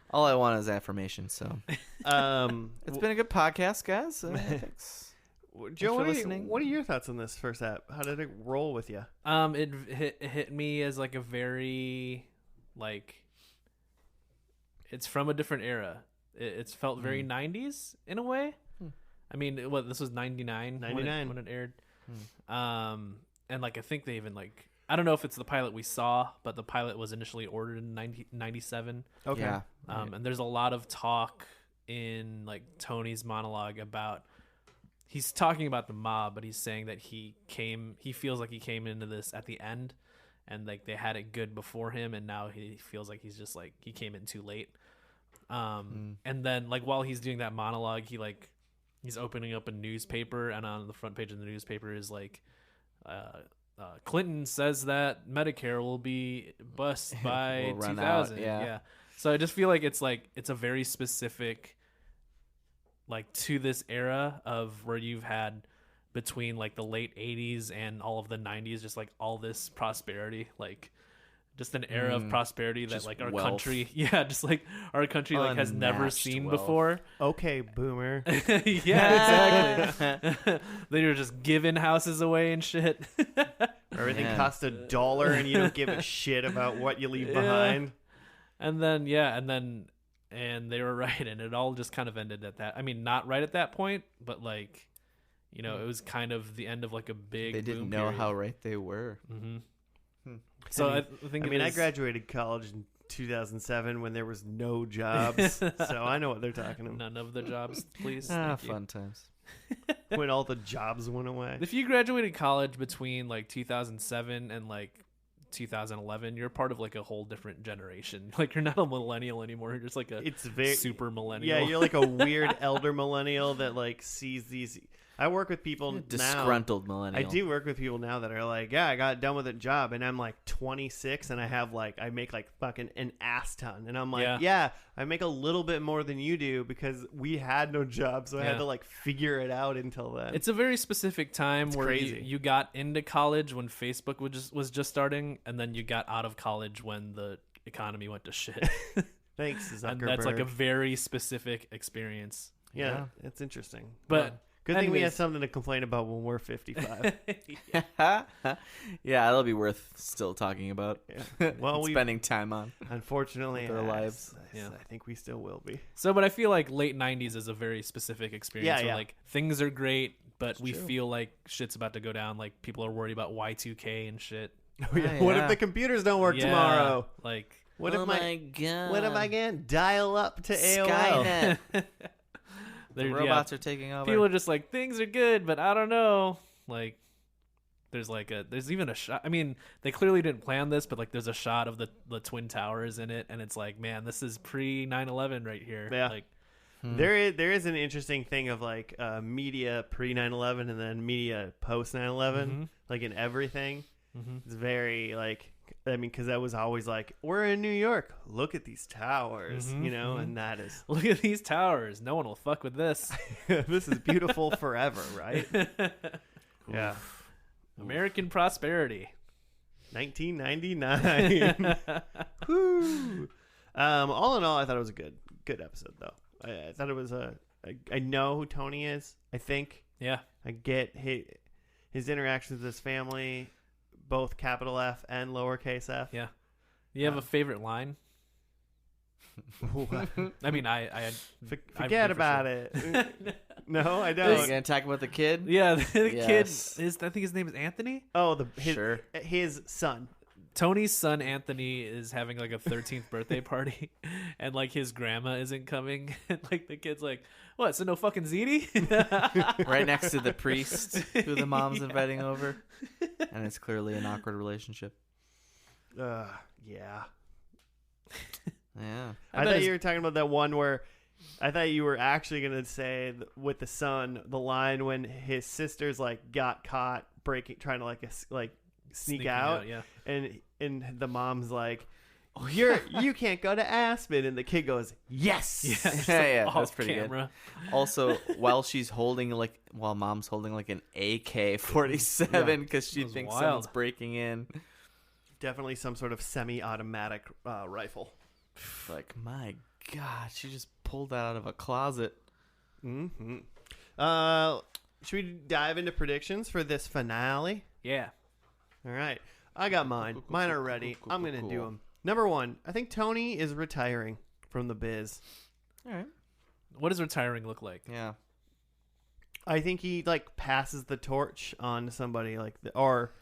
S3: All I want is affirmation, so it's been a good podcast, guys. Thanks.
S1: Joe,
S3: for
S1: what
S3: listening.
S1: are your thoughts on this first app? How did it roll with you?
S2: It hit me as like a very like it's from a different era. It's felt very 90s in a way. I mean, this was 99
S1: 99
S2: when it aired. And like I think they even like I don't know if it's the pilot we saw, but the pilot was initially ordered in 1997.
S1: Okay.
S3: Yeah.
S2: And there's a lot of talk in like Tony's monologue about, he's talking about the mob, but he's saying that he feels like he came into this at the end, and like they had it good before him, and now he feels like he's just like he came in too late. And then like while he's doing that monologue, he's opening up a newspaper, and on the front page of the newspaper is like, Clinton says that Medicare will be bust by
S3: Will run
S2: 2000.
S3: out, yeah.
S2: So I just feel like it's a very specific, like, to this era of where you've had between like the late 80s and all of the 90s, just like all this prosperity, like just an era of prosperity that like our
S3: wealth.
S2: country, just like our country like has never
S3: Unmatched
S2: seen
S3: wealth.
S2: before.
S1: Okay, boomer.
S2: Yeah, exactly. They were just giving houses away and shit.
S1: Everything
S3: Man.
S1: costs $1 and you don't give a shit about what you leave behind.
S2: And then and they were right, and it all just kind of ended at that. I mean, not right at that point, but like, you know, it was kind of the end of like a big.
S3: They didn't
S2: boom
S3: know
S2: period.
S3: how right they were.
S2: So I think.
S1: I graduated college in 2007 when there was no jobs, so I know what they're talking about.
S2: None of the jobs, please. Thank you.
S3: Fun times.
S1: When all the jobs went away.
S2: If you graduated college between like 2007 and like 2011, you're part of like a whole different generation. Like you're not a millennial anymore. You're just like
S1: It's very
S2: super millennial.
S1: Yeah, you're like a weird elder millennial that like sees these. I work with people now.
S3: Disgruntled millennial.
S1: I do work with people now that are like, yeah, I got done with a job, and I'm like 26, and I make like fucking an ass ton, and I'm like, yeah, I make a little bit more than you do because we had no job, so I had to like figure it out until then.
S2: It's a very specific time where
S1: crazy.
S2: you got into college when Facebook was just starting, and then you got out of college when the economy went to shit.
S1: Thanks, Zuckerberg.
S2: And that's like a very specific experience.
S1: yeah, it's interesting,
S2: But
S1: good thing we have
S2: anyways.
S1: something to complain about when we're 55.
S3: Yeah, that'll be worth still talking about.
S1: Yeah. Well, we
S3: spending time on.
S1: unfortunately
S3: With our lives.
S1: I think we still will be.
S2: So, but I feel like late 90s is a very specific experience.
S1: Yeah.
S2: Where, like things are great, but we
S3: true.
S2: feel like shit's about to go down. Like people are worried about Y2K and shit.
S1: What if the computers don't work tomorrow?
S2: Like,
S1: What
S3: oh
S1: if
S3: my god!
S1: What if I can dial up to AOL?
S3: Skynet? The
S2: they're-
S3: robots are taking over.
S2: people are just like, things are good, but I don't know. Like, there's even a shot. I mean, they clearly didn't plan this, but like, there's a shot of the Twin Towers in it, and it's like, man, this is pre 9/11 right here.
S1: Yeah.
S2: Like,
S1: There is an interesting thing of like media pre 9/11 and then media post 9/11, like in everything. It's very like, I mean, because that was always like, we're in New York. Look at these towers, you know, and that is
S2: look at these towers. No one will fuck with this.
S1: this is beautiful forever, right? Yeah.
S2: American prosperity.
S1: 1999. Woo. All in all, I thought it was a good episode, though. I thought it was I know who Tony is. I think.
S2: Yeah.
S1: I get his interactions with his family, both capital F and lowercase f.
S2: Yeah. You have a favorite line? I mean, I
S1: Forget about it. No, I
S3: Are you
S1: don't.
S3: gonna talk about the kid?
S2: Yeah, the
S3: Yes.
S2: kid is. I think his name is Anthony.
S1: Oh,
S3: Sure.
S1: his son.
S2: Tony's son Anthony is having like a 13th birthday party, and like his grandma isn't coming. And like the kid's like, "What? So no fucking ziti?"
S3: Right next to the priest who the mom's inviting over, and it's clearly an awkward relationship.
S1: Yeah.
S3: Yeah.
S1: I thought you were talking about that one where I thought you were actually going to say with the son, the line when his sisters like got caught trying to like sneak out.
S2: Yeah.
S1: And the mom's like, you can't go to Aspen. And the kid goes, yes.
S3: Yeah,
S2: Off
S3: that's pretty
S2: camera.
S3: good. Also, while mom's holding like an AK-47 because she
S2: was
S3: thinks
S2: wild.
S3: someone's breaking in.
S1: Definitely some sort of semi-automatic rifle.
S3: Like, my God, she just pulled that out of a closet.
S1: Mm-hmm. Should we dive into predictions for this finale?
S2: Yeah.
S1: All right. I got mine. Mine are ready. I'm going to do
S3: Cool.
S1: them. Number one, I think Tony is retiring from the biz.
S3: All right.
S2: What does retiring look like?
S3: Yeah.
S1: I think he like passes the torch on to somebody or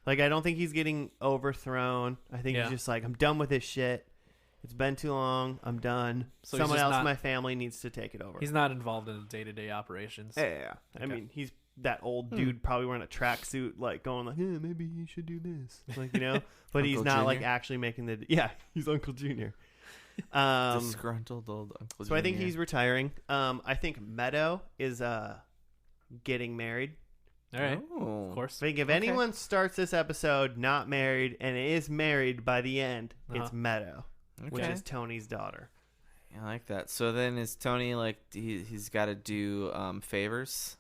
S1: Like, I don't think he's getting overthrown. I think he's just like, I'm done with this shit. It's been too long. I'm done.
S2: So
S1: Someone else in my family needs to take it over.
S2: He's not involved in the day-to-day operations.
S1: Yeah.
S2: Okay.
S1: I mean, he's that old dude probably wearing a tracksuit, like going like, maybe you should do this. Like, but he's not
S3: Junior?
S1: like actually making the. Yeah, he's Uncle Junior.
S3: Disgruntled old Uncle
S1: So I think
S3: Junior.
S1: he's retiring. I think Meadow is getting married.
S2: All right.
S3: Oh.
S2: Of course.
S1: I think if anyone starts this episode not married and is married by the end, it's Meadow, which
S3: Okay.
S1: is Tony's daughter.
S3: I like that. So then is Tony like he's got to do favors?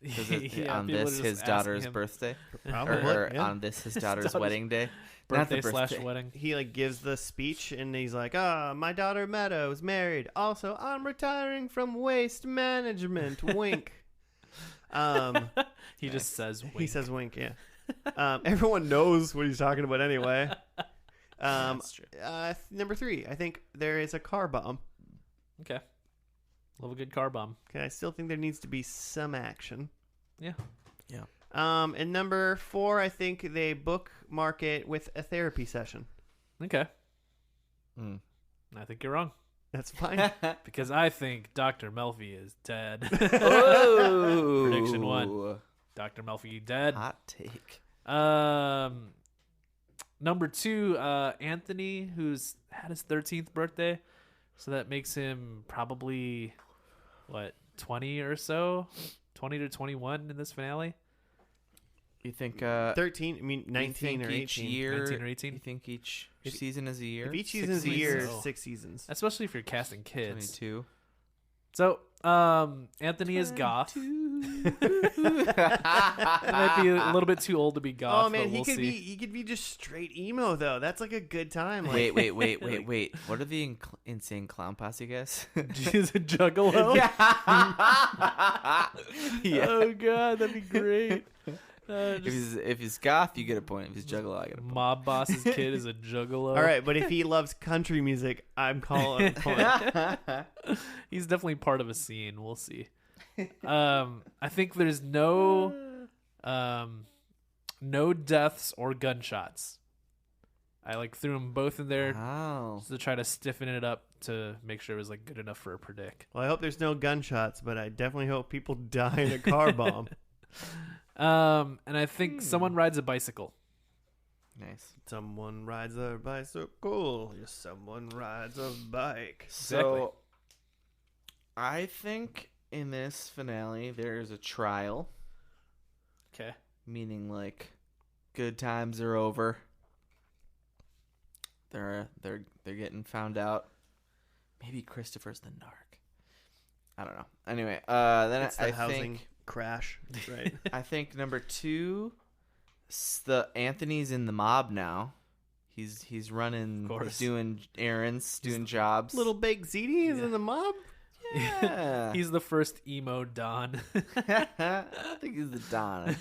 S3: Because on
S2: people are
S3: this
S2: just
S3: his
S2: asking
S3: daughter's
S2: him.
S3: birthday,
S1: Probably.
S3: or
S1: yeah.
S3: on this his daughter's
S2: daughter's
S3: wedding day,
S2: Birthday
S3: Not the
S2: slash
S3: birthday.
S2: wedding.
S1: He like gives the speech and he's like, my daughter Meadow's married. Also, I'm retiring from waste management. Wink.
S2: He just says wink.
S1: He says wink, yeah. Everyone knows what he's talking about anyway.
S3: That's true.
S1: Number 3, I think there is a car bomb.
S2: Okay. Love a good car bomb.
S1: Okay, I still think there needs to be some action.
S2: Yeah.
S1: And number 4, I think they bookmark it with a therapy session.
S2: Okay.
S3: Mm.
S2: I think you're wrong.
S1: That's fine.
S2: Because I think Dr. Melfi is dead.
S3: Oh.
S2: Prediction 1. Dr. Melfi dead.
S3: Hot take.
S2: Number 2, Anthony, who's had his 13th birthday. So that makes him probably, 20 or so? 20 to 21 in this finale?
S3: You think
S1: 13, I mean 19
S3: you think
S1: or
S3: each
S1: 18.
S3: year?
S2: 19 or 18?
S3: You think each season is a year?
S1: If each
S2: 6
S1: season's a year,
S2: seasons.
S1: it's 6 seasons.
S2: Especially if you're casting kids.
S3: 22.
S2: So, Anthony is goth. Might be a little bit too old to be goth.
S1: Oh man,
S2: but we'll see.
S1: he could be just straight emo though. That's like a good time. Like,
S3: Wait. What are the insane clown posse guys?
S2: He's a juggalo.
S3: Yeah.
S2: Oh god, that'd be great.
S3: If he's goth, you get a point. If he's juggalo, I get a point.
S2: Mob boss's kid is a juggalo.
S1: all right, but if he loves country music, I'm calling a point.
S2: He's definitely part of a scene. We'll see. I think there's no deaths or gunshots. I threw them both in there
S3: Wow.
S2: just to try to stiffen it up to make sure it was good enough for a predict.
S1: Well, I hope there's no gunshots, but I definitely hope people die in a car bomb.
S2: And I think someone rides a bicycle.
S3: Nice.
S1: Someone rides a bicycle. Yes, someone rides a bike.
S3: So, I think in this finale there's a trial,
S2: Okay.
S3: meaning good times are over. They're getting found out. Maybe Christopher's the narc. I don't know. Anyway, then
S1: It's the
S3: I
S1: housing
S3: think
S1: crash. That's right.
S3: I think number 2, the Anthony's in the mob now. He's running,
S2: Of course.
S3: doing errands, doing jobs.
S1: Little Big ZD is in the mob.
S3: Yeah.
S2: He's the first emo Don.
S3: I don't think he's the Don.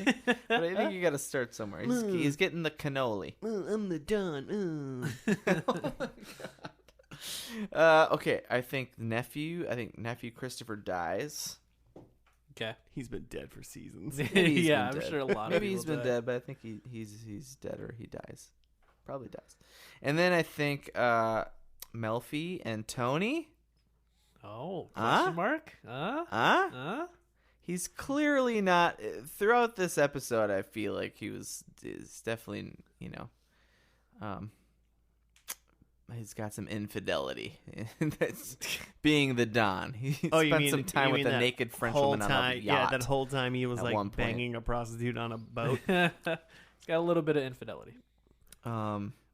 S3: But I think you got to start somewhere. He's getting the cannoli.
S1: I'm the Don.
S3: Okay, I think nephew Christopher dies.
S2: Okay.
S1: He's been dead for seasons.
S3: He's
S2: Yeah,
S3: been
S2: I'm
S3: dead.
S2: sure a lot of
S3: Maybe
S2: people
S3: he's been
S2: die.
S3: dead, but I think he's dead or he dies. Probably dies. And then I think Melfi and Tony.
S2: Oh,
S3: Huh?
S2: question mark?
S3: Huh? He's clearly not. Throughout this episode, I feel like is definitely, he's got some infidelity. That's being the Don. He spent some time with a naked French woman on a yacht.
S1: Yeah, that whole time he was
S3: at one point.
S1: banging a prostitute on a boat.
S2: He's got a little bit of infidelity.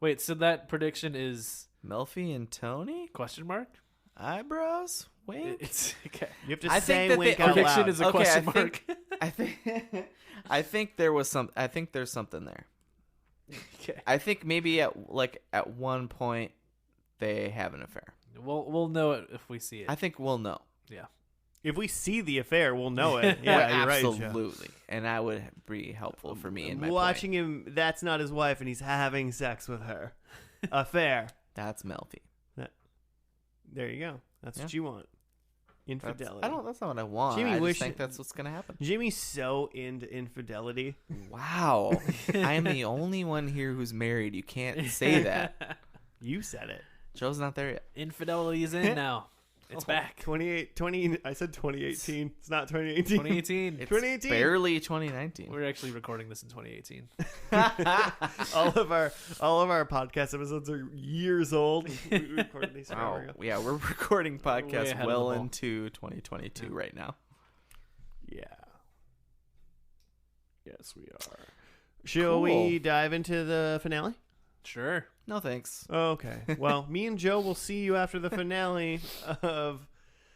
S2: Wait, so that prediction is
S3: Melfi and Tony?
S2: question mark?
S3: Eyebrows? Wink?
S2: It's okay.
S1: You have to
S3: I
S1: say
S3: think that
S1: wink
S3: the
S1: out
S2: Prediction
S1: loud.
S2: is a question mark.
S3: I think there's something there.
S2: Okay.
S3: I think maybe at one point they have an affair.
S2: We'll know it if we see it.
S3: I think we'll know.
S2: Yeah.
S1: If we see the affair, we'll know it. Yeah,
S3: Well,
S1: you're right. Joe.
S3: absolutely. And that would be helpful for me in my
S1: Watching him, that's not his wife, and he's having sex with her. Affair.
S3: That's Melfi.
S1: There you go. That's what you want. Infidelity.
S3: That's not what I want.
S1: Jimmy
S3: I
S1: wish-
S3: just think that's what's gonna happen.
S1: Jimmy's so into infidelity.
S3: Wow, I'm the only one here who's married. You can't say that.
S1: You said it.
S3: Joe's not there yet.
S2: Infidelity is in now. It's back.
S1: 20. I said 2018. It's not 2018.
S2: 2018.
S3: It's
S1: 2018.
S3: barely 2019.
S2: We're actually recording this in 2018.
S1: all of our podcast episodes are years old. We recorded these
S3: Wow.
S1: forever ago.
S3: Yeah, we're recording
S2: Way
S3: podcasts
S2: ahead of
S3: well
S2: the ball.
S3: into 2022 right now.
S1: Yeah. Yes, we are. Shall
S3: Cool.
S1: we dive into the finale?
S2: Sure.
S3: No thanks.
S1: Okay. Well, me and Joe will see you after the finale of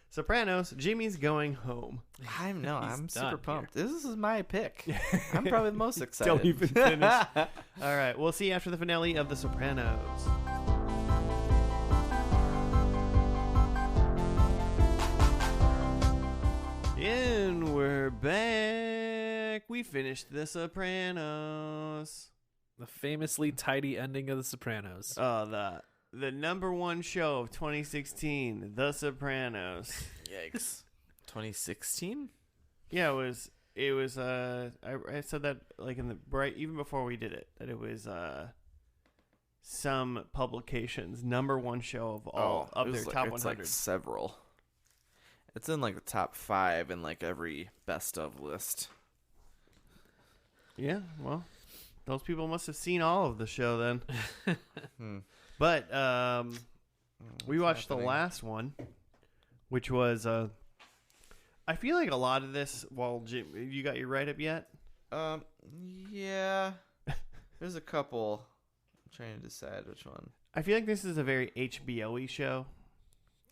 S1: Sopranos. Jimmy's going home.
S3: I'm
S2: done
S3: super
S2: here.
S3: pumped. This is my pick. I'm probably the most excited.
S1: Don't even finish. All right. We'll see you after the finale of The Sopranos. And we're back. We finished The Sopranos.
S2: The famously tidy ending of The Sopranos.
S1: Oh, the number one show of 2016, The Sopranos.
S3: Yikes. 2016?
S1: Yeah, it was I said that like in the right even before we did it, that it was some publications number one show of all of their top 100.
S3: It's like several. It's in like the top 5 in like every best of list.
S1: Yeah, well, those people must have seen all of the show then. But we watched the last one, which was I feel like a lot of this. Well, Jim, you got your write up yet?
S3: Yeah. There's a couple. I'm trying to decide which one.
S1: I feel like this is a very HBO-y show.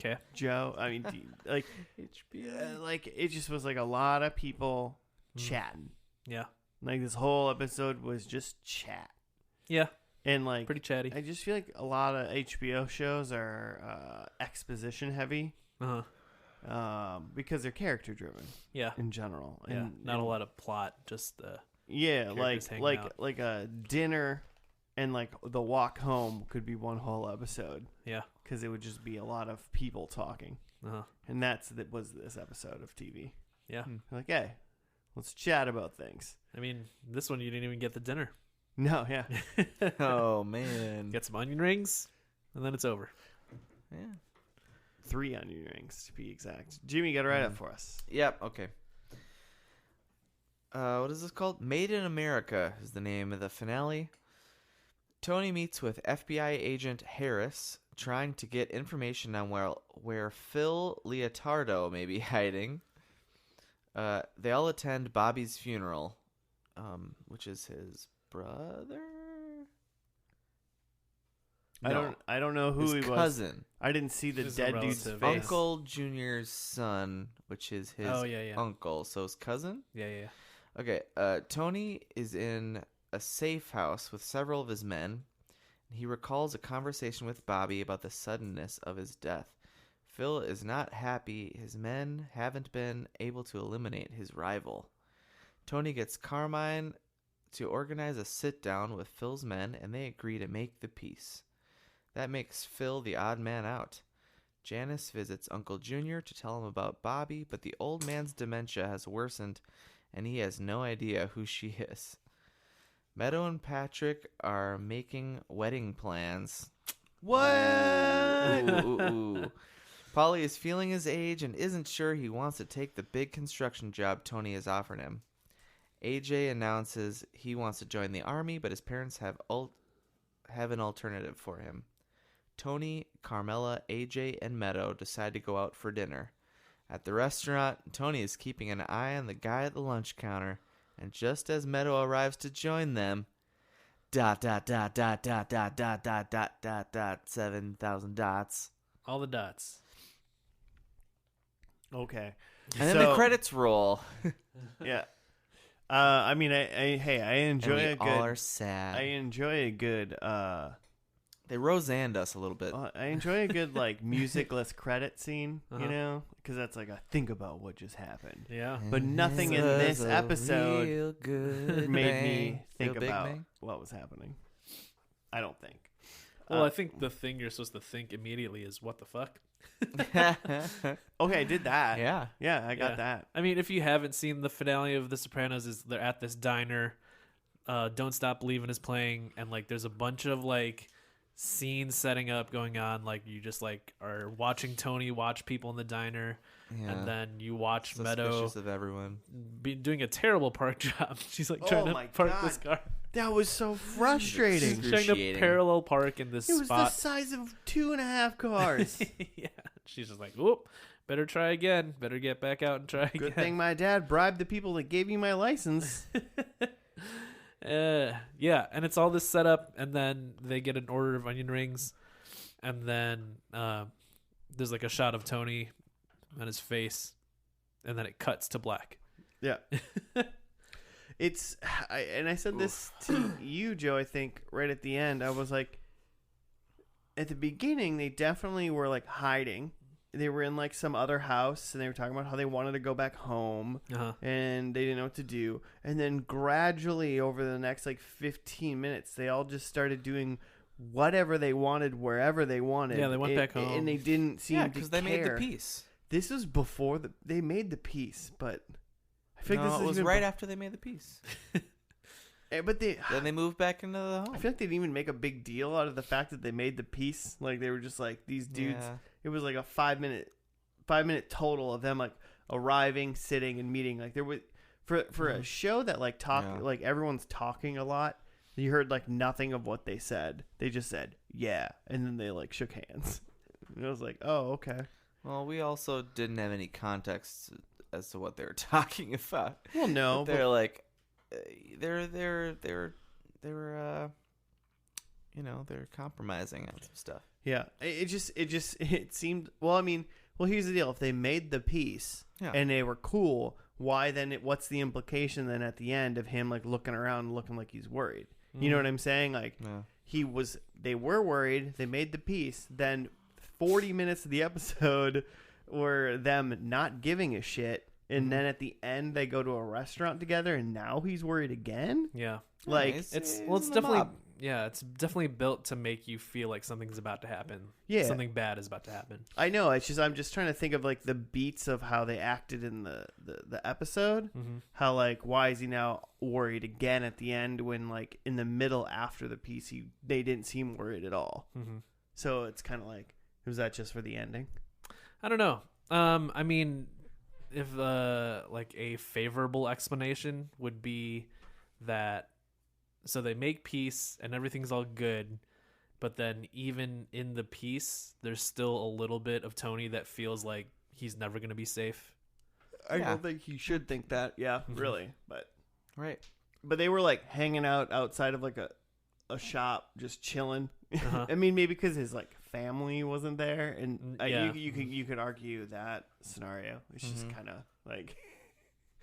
S2: Okay.
S1: Joe, I mean, like
S3: HBO.
S1: like it just was like a lot of people chatting.
S2: Yeah.
S1: Like this whole episode was just chat,
S2: Yeah.
S1: and like
S2: Pretty chatty.
S1: I just feel like a lot of HBO shows are exposition heavy, because they're character driven
S2: Yeah.
S1: in general.
S2: Yeah.
S1: And,
S2: Not a lot of plot. Just
S1: Yeah,
S2: characters hanging out.
S1: like a dinner and like the walk home could be one whole episode
S2: yeah.
S1: because it would just be a lot of people talking, and that was this episode of TV.
S2: Yeah.
S1: Like, hey, let's chat about things.
S2: I mean, this one you didn't even get the dinner.
S1: No, yeah.
S3: Oh man.
S2: Get some onion rings, and then it's over.
S3: Yeah.
S1: 3 onion rings to be exact. Jimmy, got to write up for us.
S3: Yep. Okay. What is this called? Made in America is the name of the finale. Tony meets with FBI agent Harris, trying to get information on where Phil Leotardo may be hiding. They all attend Bobby's funeral, which is his brother. No,
S1: I don't know who
S3: his
S1: he was.
S3: cousin,
S1: I didn't see the
S2: His a
S1: dead dude's
S2: relative,
S1: face.
S2: yeah.
S3: Uncle Junior's son, which is his
S2: Oh, yeah, yeah.
S3: uncle. So his cousin.
S2: Yeah. Yeah.
S3: Okay, Tony is in a safe house with several of his men. He recalls a conversation with Bobby about the suddenness of his death. Phil is not happy his men haven't been able to eliminate his rival. Tony gets Carmine to organize a sit-down with Phil's men, and they agree to make the peace. That makes Phil the odd man out. Janice visits Uncle Junior to tell him about Bobby, but the old man's dementia has worsened, and he has no idea who she is. Meadow and Patrick are making wedding plans.
S1: What?
S3: Ooh. Polly is feeling his age and isn't sure he wants to take the big construction job Tony has offered him. AJ announces he wants to join the army, but his parents have an alternative for him. Tony, Carmela, AJ, and Meadow decide to go out for dinner. At the restaurant, Tony is keeping an eye on the guy at the lunch counter, and just as Meadow arrives to join them, ... 7,000 dots.
S2: All the dots.
S1: Okay.
S3: And then the credits roll.
S1: Yeah. I mean, I enjoy
S3: and we
S1: a good.
S3: all are sad.
S1: I enjoy a good.
S3: They Roseanne'd us a little bit.
S1: I enjoy a good like musicless credit scene.
S2: Uh-huh.
S1: You know, because that's like a think about what just happened.
S2: Yeah.
S1: But nothing in this
S3: was a
S1: episode
S3: real good
S1: made
S3: bang.
S1: me think
S3: Real big
S1: about
S3: bang.
S1: what was happening. I don't think.
S2: Well, I think the thing you're supposed to think immediately is what the fuck.
S1: Okay, I did that.
S3: Yeah.
S1: Yeah, I got that.
S2: I mean, if you haven't seen the finale of The Sopranos, is they're at this diner. Don't Stop Believin' is playing, and like there's a bunch of like scenes setting up going on. Like you just like are watching Tony watch people in the diner, and then you watch Meadow
S3: Suspicious of everyone.
S2: be doing a terrible park job. She's like trying to
S1: my
S2: park
S1: God.
S2: this car.
S1: That was so frustrating.
S2: She's trying to parallel park in this
S1: It was
S2: spot.
S1: the size of 2.5 cars.
S2: Yeah, she's just like, whoop, better try again. Better get back out and try again.
S1: Good thing my dad bribed the people that gave me my license.
S2: Yeah, and it's all this setup, and then they get an order of onion rings, and then there's like a shot of Tony on his face, and then it cuts to black.
S1: Yeah. I said this to you, Joe, I think right at the end. I was like, at the beginning, they definitely were like hiding. They were in like some other house, and they were talking about how they wanted to go back home, and they didn't know what to do. And then gradually, over the next like 15 minutes, they all just started doing whatever they wanted, wherever they wanted.
S2: Yeah, they went back home,
S1: and they didn't seem to
S3: because they made the peace.
S1: This was before they made the peace, but I feel like this
S3: it was
S1: even
S3: right after they made the peace.
S1: But
S3: then they moved back into the home.
S1: I feel like they didn't even make a big deal out of the fact that they made the peace. Like they were just like these dudes.
S3: Yeah.
S1: It was like a 5-minute total of them like arriving, sitting, and meeting. Like there was for a show that like like everyone's talking a lot. You heard like nothing of what they said. They just said yeah, and then they like shook hands. And I was like, oh okay.
S3: Well, we also didn't have any context as to what they were talking about.
S1: Well, no,
S3: they're like, they're compromising on some stuff.
S1: Yeah, it seemed. Well, I mean, here's the deal: if they made the peace and they were cool, why then? What's the implication then at the end of him like looking around, looking like he's worried? You know what I'm saying? Like they were worried. They made the peace. Then 40 minutes of the episode were them not giving a shit. And then at the end, they go to a restaurant together, and now he's worried again.
S2: Yeah,
S1: like
S2: it's definitely built to make you feel like something's about to happen. Yeah, something bad is about to happen.
S1: I know. It's just I'm just trying to think of like the beats of how they acted in the episode. How like why is he now worried again at the end when like in the middle after the piece they didn't seem worried at all. So it's kind of like was that just for the ending?
S2: I don't know. I mean. If like a favorable explanation would be that so they make peace and everything's all good, but then even in the peace there's still a little bit of Tony that feels like he's never going to be safe.
S1: I don't think he should think that. Yeah, really. But
S3: right.
S1: But they were like hanging out outside of like a shop just chilling. I mean, maybe because his like family wasn't there, and you could argue that scenario. It's just kind of like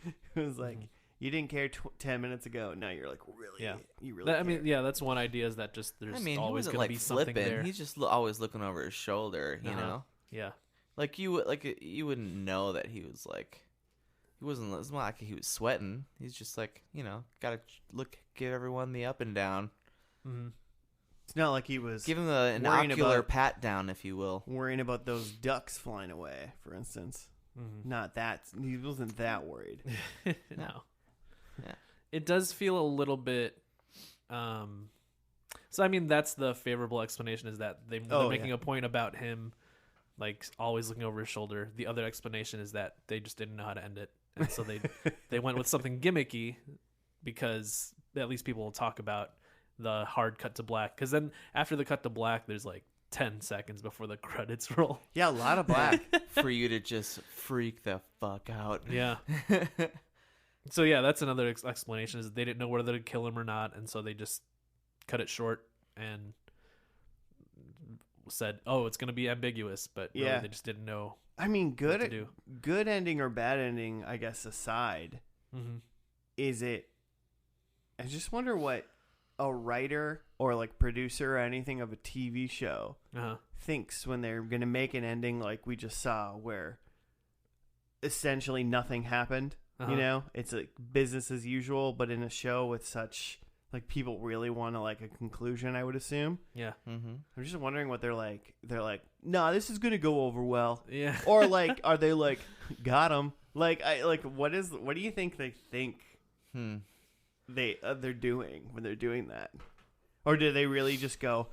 S1: it was like you didn't care 10 minutes ago. Now you're like really, you really.
S2: I mean, that's one idea is that just there's always going to be something there.
S3: He's just always looking over his shoulder, you know.
S2: Yeah,
S3: like you wouldn't know that he was like. He wasn't. It's not like he was sweating. He's just like gotta give everyone the up and down.
S1: It's not like he was
S3: give him an ocular pat down, if you will.
S1: Worrying about those ducks flying away, for instance. Not that he wasn't that worried.
S2: No. Yeah. It does feel a little bit. So I mean, that's the favorable explanation is that they're making a point about him, like always looking over his shoulder. The other explanation is that they just didn't know how to end it, and so they went with something gimmicky because at least people will talk about the hard cut to black, because then after the cut to black there's like 10 seconds before the credits roll.
S1: Yeah, a lot of black
S3: for you to just freak the fuck out.
S2: Yeah. So yeah, that's another explanation is they didn't know whether to kill him or not, and so they just cut it short and said, oh, it's going to be ambiguous, but really they just didn't know.
S1: I mean, good ending or bad ending, I guess, aside, is it I just wonder what a writer or like producer or anything of a TV show thinks when they're going to make an ending like we just saw where essentially nothing happened. You know, it's like business as usual, but in a show with such like people really want to like a conclusion, I would assume.
S2: Yeah.
S3: Mm-hmm.
S1: I'm just wondering what they're like. They're like, nah, this is gonna go over well.
S2: Yeah.
S1: Or like, are they like, got him? Like, what do you think they think they're doing when they're doing that? Or do they really just go,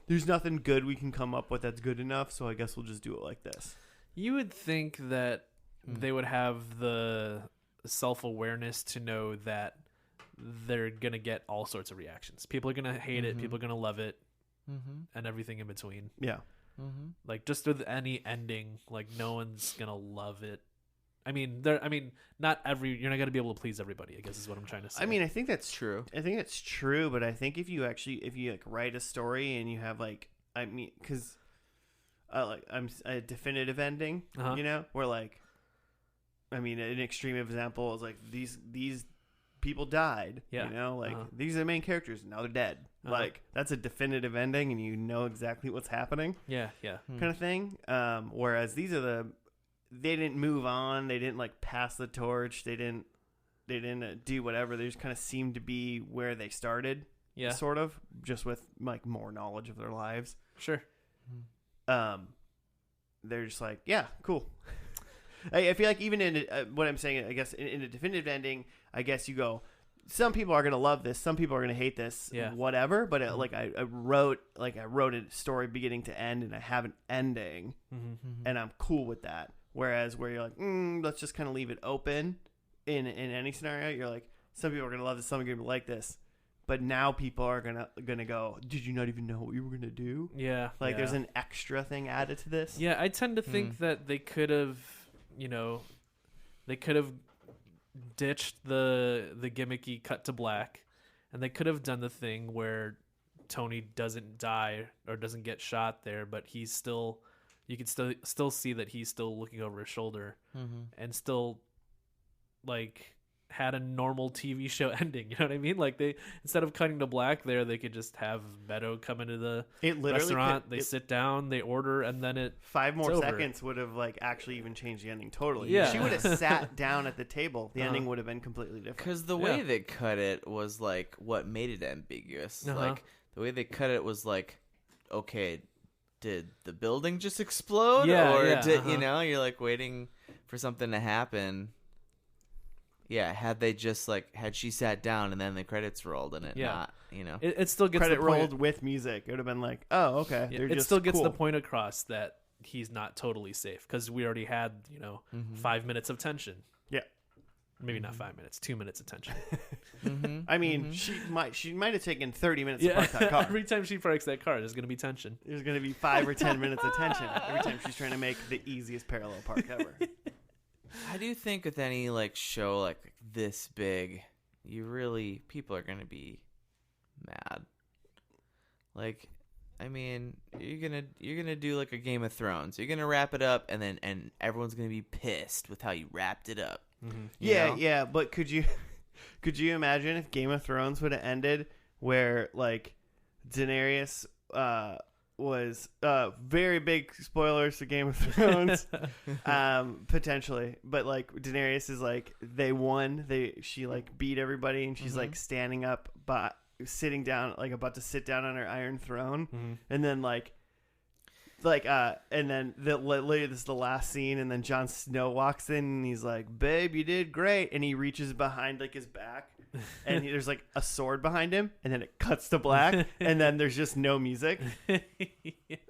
S1: there's nothing good we can come up with that's good enough, so I guess we'll just do it like this?
S2: You would think that they would have the self-awareness to know that they're going to get all sorts of reactions. People are going to hate it. People are going to love it. And everything in between.
S1: Yeah.
S2: Like, just with any ending, like, no one's going to love it. I mean, not you're not going to be able to please everybody, I guess is what I'm trying to say.
S1: I mean, I think that's
S3: True.
S1: I think it's true, but I think if you like write a story and you have like, I mean, because I'm a definitive ending, you know, where like, I mean, an extreme example is like these people died, you know, like these are the main characters, now they're dead. Like that's a definitive ending, and you know exactly what's happening.
S2: Yeah.
S1: Kind of thing. Whereas these are they didn't move on, they didn't like pass the torch, they didn't do whatever. They just kind of seemed to be where they started.
S2: Yeah.
S1: Sort of, just with like more knowledge of their lives.
S2: Sure.
S1: They're just like, yeah, cool. I feel like even in what I'm saying, I guess in a definitive ending, I guess you go, some people are gonna love this, some people are gonna hate this, whatever. But like I wrote a story beginning to end, and I have an ending, and I'm cool with that. Whereas where you're like, let's just kind of leave it open in any scenario, you're like, some people are gonna love this, some are gonna like this. But now people are gonna go, did you not even know what you were gonna do?
S2: Yeah.
S1: Like there's an extra thing added to this.
S2: Yeah, I tend to think that they could have, ditched the gimmicky cut to black, and they could have done the thing where Tony doesn't die or doesn't get shot there, but he's still, you can still see that he's still looking over his shoulder, and still like had a normal TV show ending. You know what I mean? Like they, instead of cutting to black there, they could just have Meadow come into the restaurant. They sit down, they order, and then
S1: 5 more seconds would have like actually even changed the ending totally.
S2: Yeah.
S1: If she would have sat down at the table, the ending would have been completely different.
S3: Because the way they cut it was like what made it ambiguous. Like the way they cut it was like, okay, did the building just explode? Did you know? You're like waiting for something to happen. Yeah, had she sat down and then the credits rolled and not, you know.
S2: It still gets
S1: credit
S2: the point,
S1: rolled with music. It would have been like, oh, okay.
S2: Yeah, it still gets the point across that he's not totally safe, because we already had, 5 minutes of tension.
S1: Yeah.
S2: Maybe not 5 minutes, 2 minutes of tension.
S1: I mean, she might have taken 30 minutes to park that car.
S2: Every time she parks that car, there's going to be tension.
S1: There's going to be 5 or 10 minutes of tension every time she's trying to make the easiest parallel park ever.
S3: I do think with any like show like this big, people are gonna be mad. Like, I mean, you're gonna do like a Game of Thrones. You're gonna wrap it up, and everyone's gonna be pissed with how you wrapped it up.
S1: Yeah. But could you imagine if Game of Thrones would have ended where like Daenerys was very big spoilers to Game of Thrones, potentially, but like Daenerys is like, they won, she like beat everybody, and she's like standing up but sitting down, like about to sit down on her iron throne, and then and then later this is the last scene, and then Jon Snow walks in and he's like, babe, you did great, and he reaches behind like his back, and there's like a sword behind him, and then it cuts to black, and then there's just no music.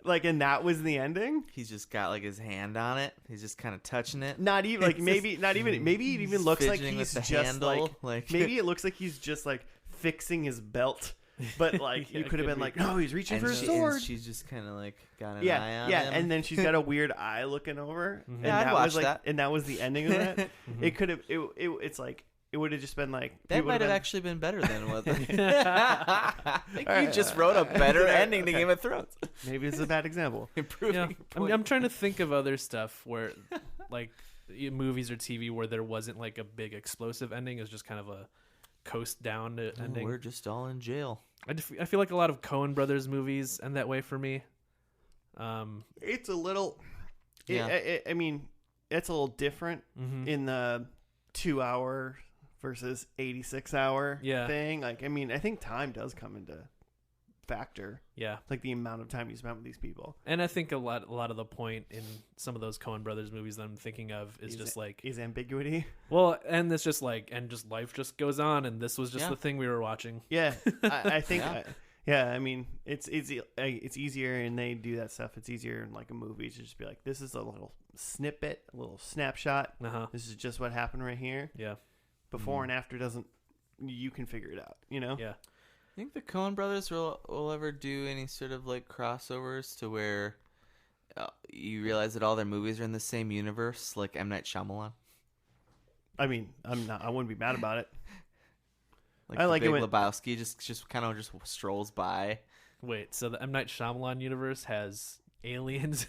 S1: Like, and that was the ending.
S3: He's just got like his hand on it. He's just kind of touching it.
S1: Not even like maybe it even looks like he's just
S3: handle,
S1: like maybe it looks like he's just like fixing his belt. But like you could have been like, no, he's reaching for his sword.
S3: And she's just kind of like got an eye on him.
S1: And then she's got a weird eye looking over. And
S3: I'd watch that.
S1: And that was the ending of that. It could have. It's like it would have just been like
S3: that might have actually been better than what. I think you just wrote a better ending to Game of Thrones.
S1: Maybe it's a bad example.
S3: Improving.
S2: I'm trying to think of other stuff where, like, movies or TV where there wasn't like a big explosive ending. It was just kind of a coast down ending.
S3: We're just all in jail.
S2: I feel like a lot of Coen Brothers movies end that way for me.
S1: It's a little. I mean, it's a little different in the 2 hour versus 86-hour
S2: Yeah.
S1: thing. Like, I mean, I think time does come into factor.
S2: Yeah.
S1: Like the amount of time you spent with these people
S2: And I think a lot of the point in some of those Coen Brothers movies that I'm thinking of is just like,
S1: is ambiguity.
S2: well, and it's just like, and just life just goes on, and this was just
S3: Yeah.
S2: the thing we were watching.
S1: Yeah, I think.
S3: Yeah.
S1: I mean, it's easier, and they do that stuff. It's easier in like a movie to just be like, this is a little snippet, a little snapshot.
S2: Uh-huh.
S1: This is just what happened right here.
S2: Yeah.
S1: Before and after doesn't. You can figure it out. You know.
S2: Yeah.
S3: Think the Coen Brothers will ever do any sort of like crossovers to where you realize that all their movies are in the same universe, like M. Night Shyamalan?
S1: I mean, I wouldn't be mad about it.
S3: Like
S1: I
S3: the
S1: like it
S3: Big
S1: when-
S3: Lebowski just kind of just strolls by.
S2: Wait, so the M. Night Shyamalan universe has aliens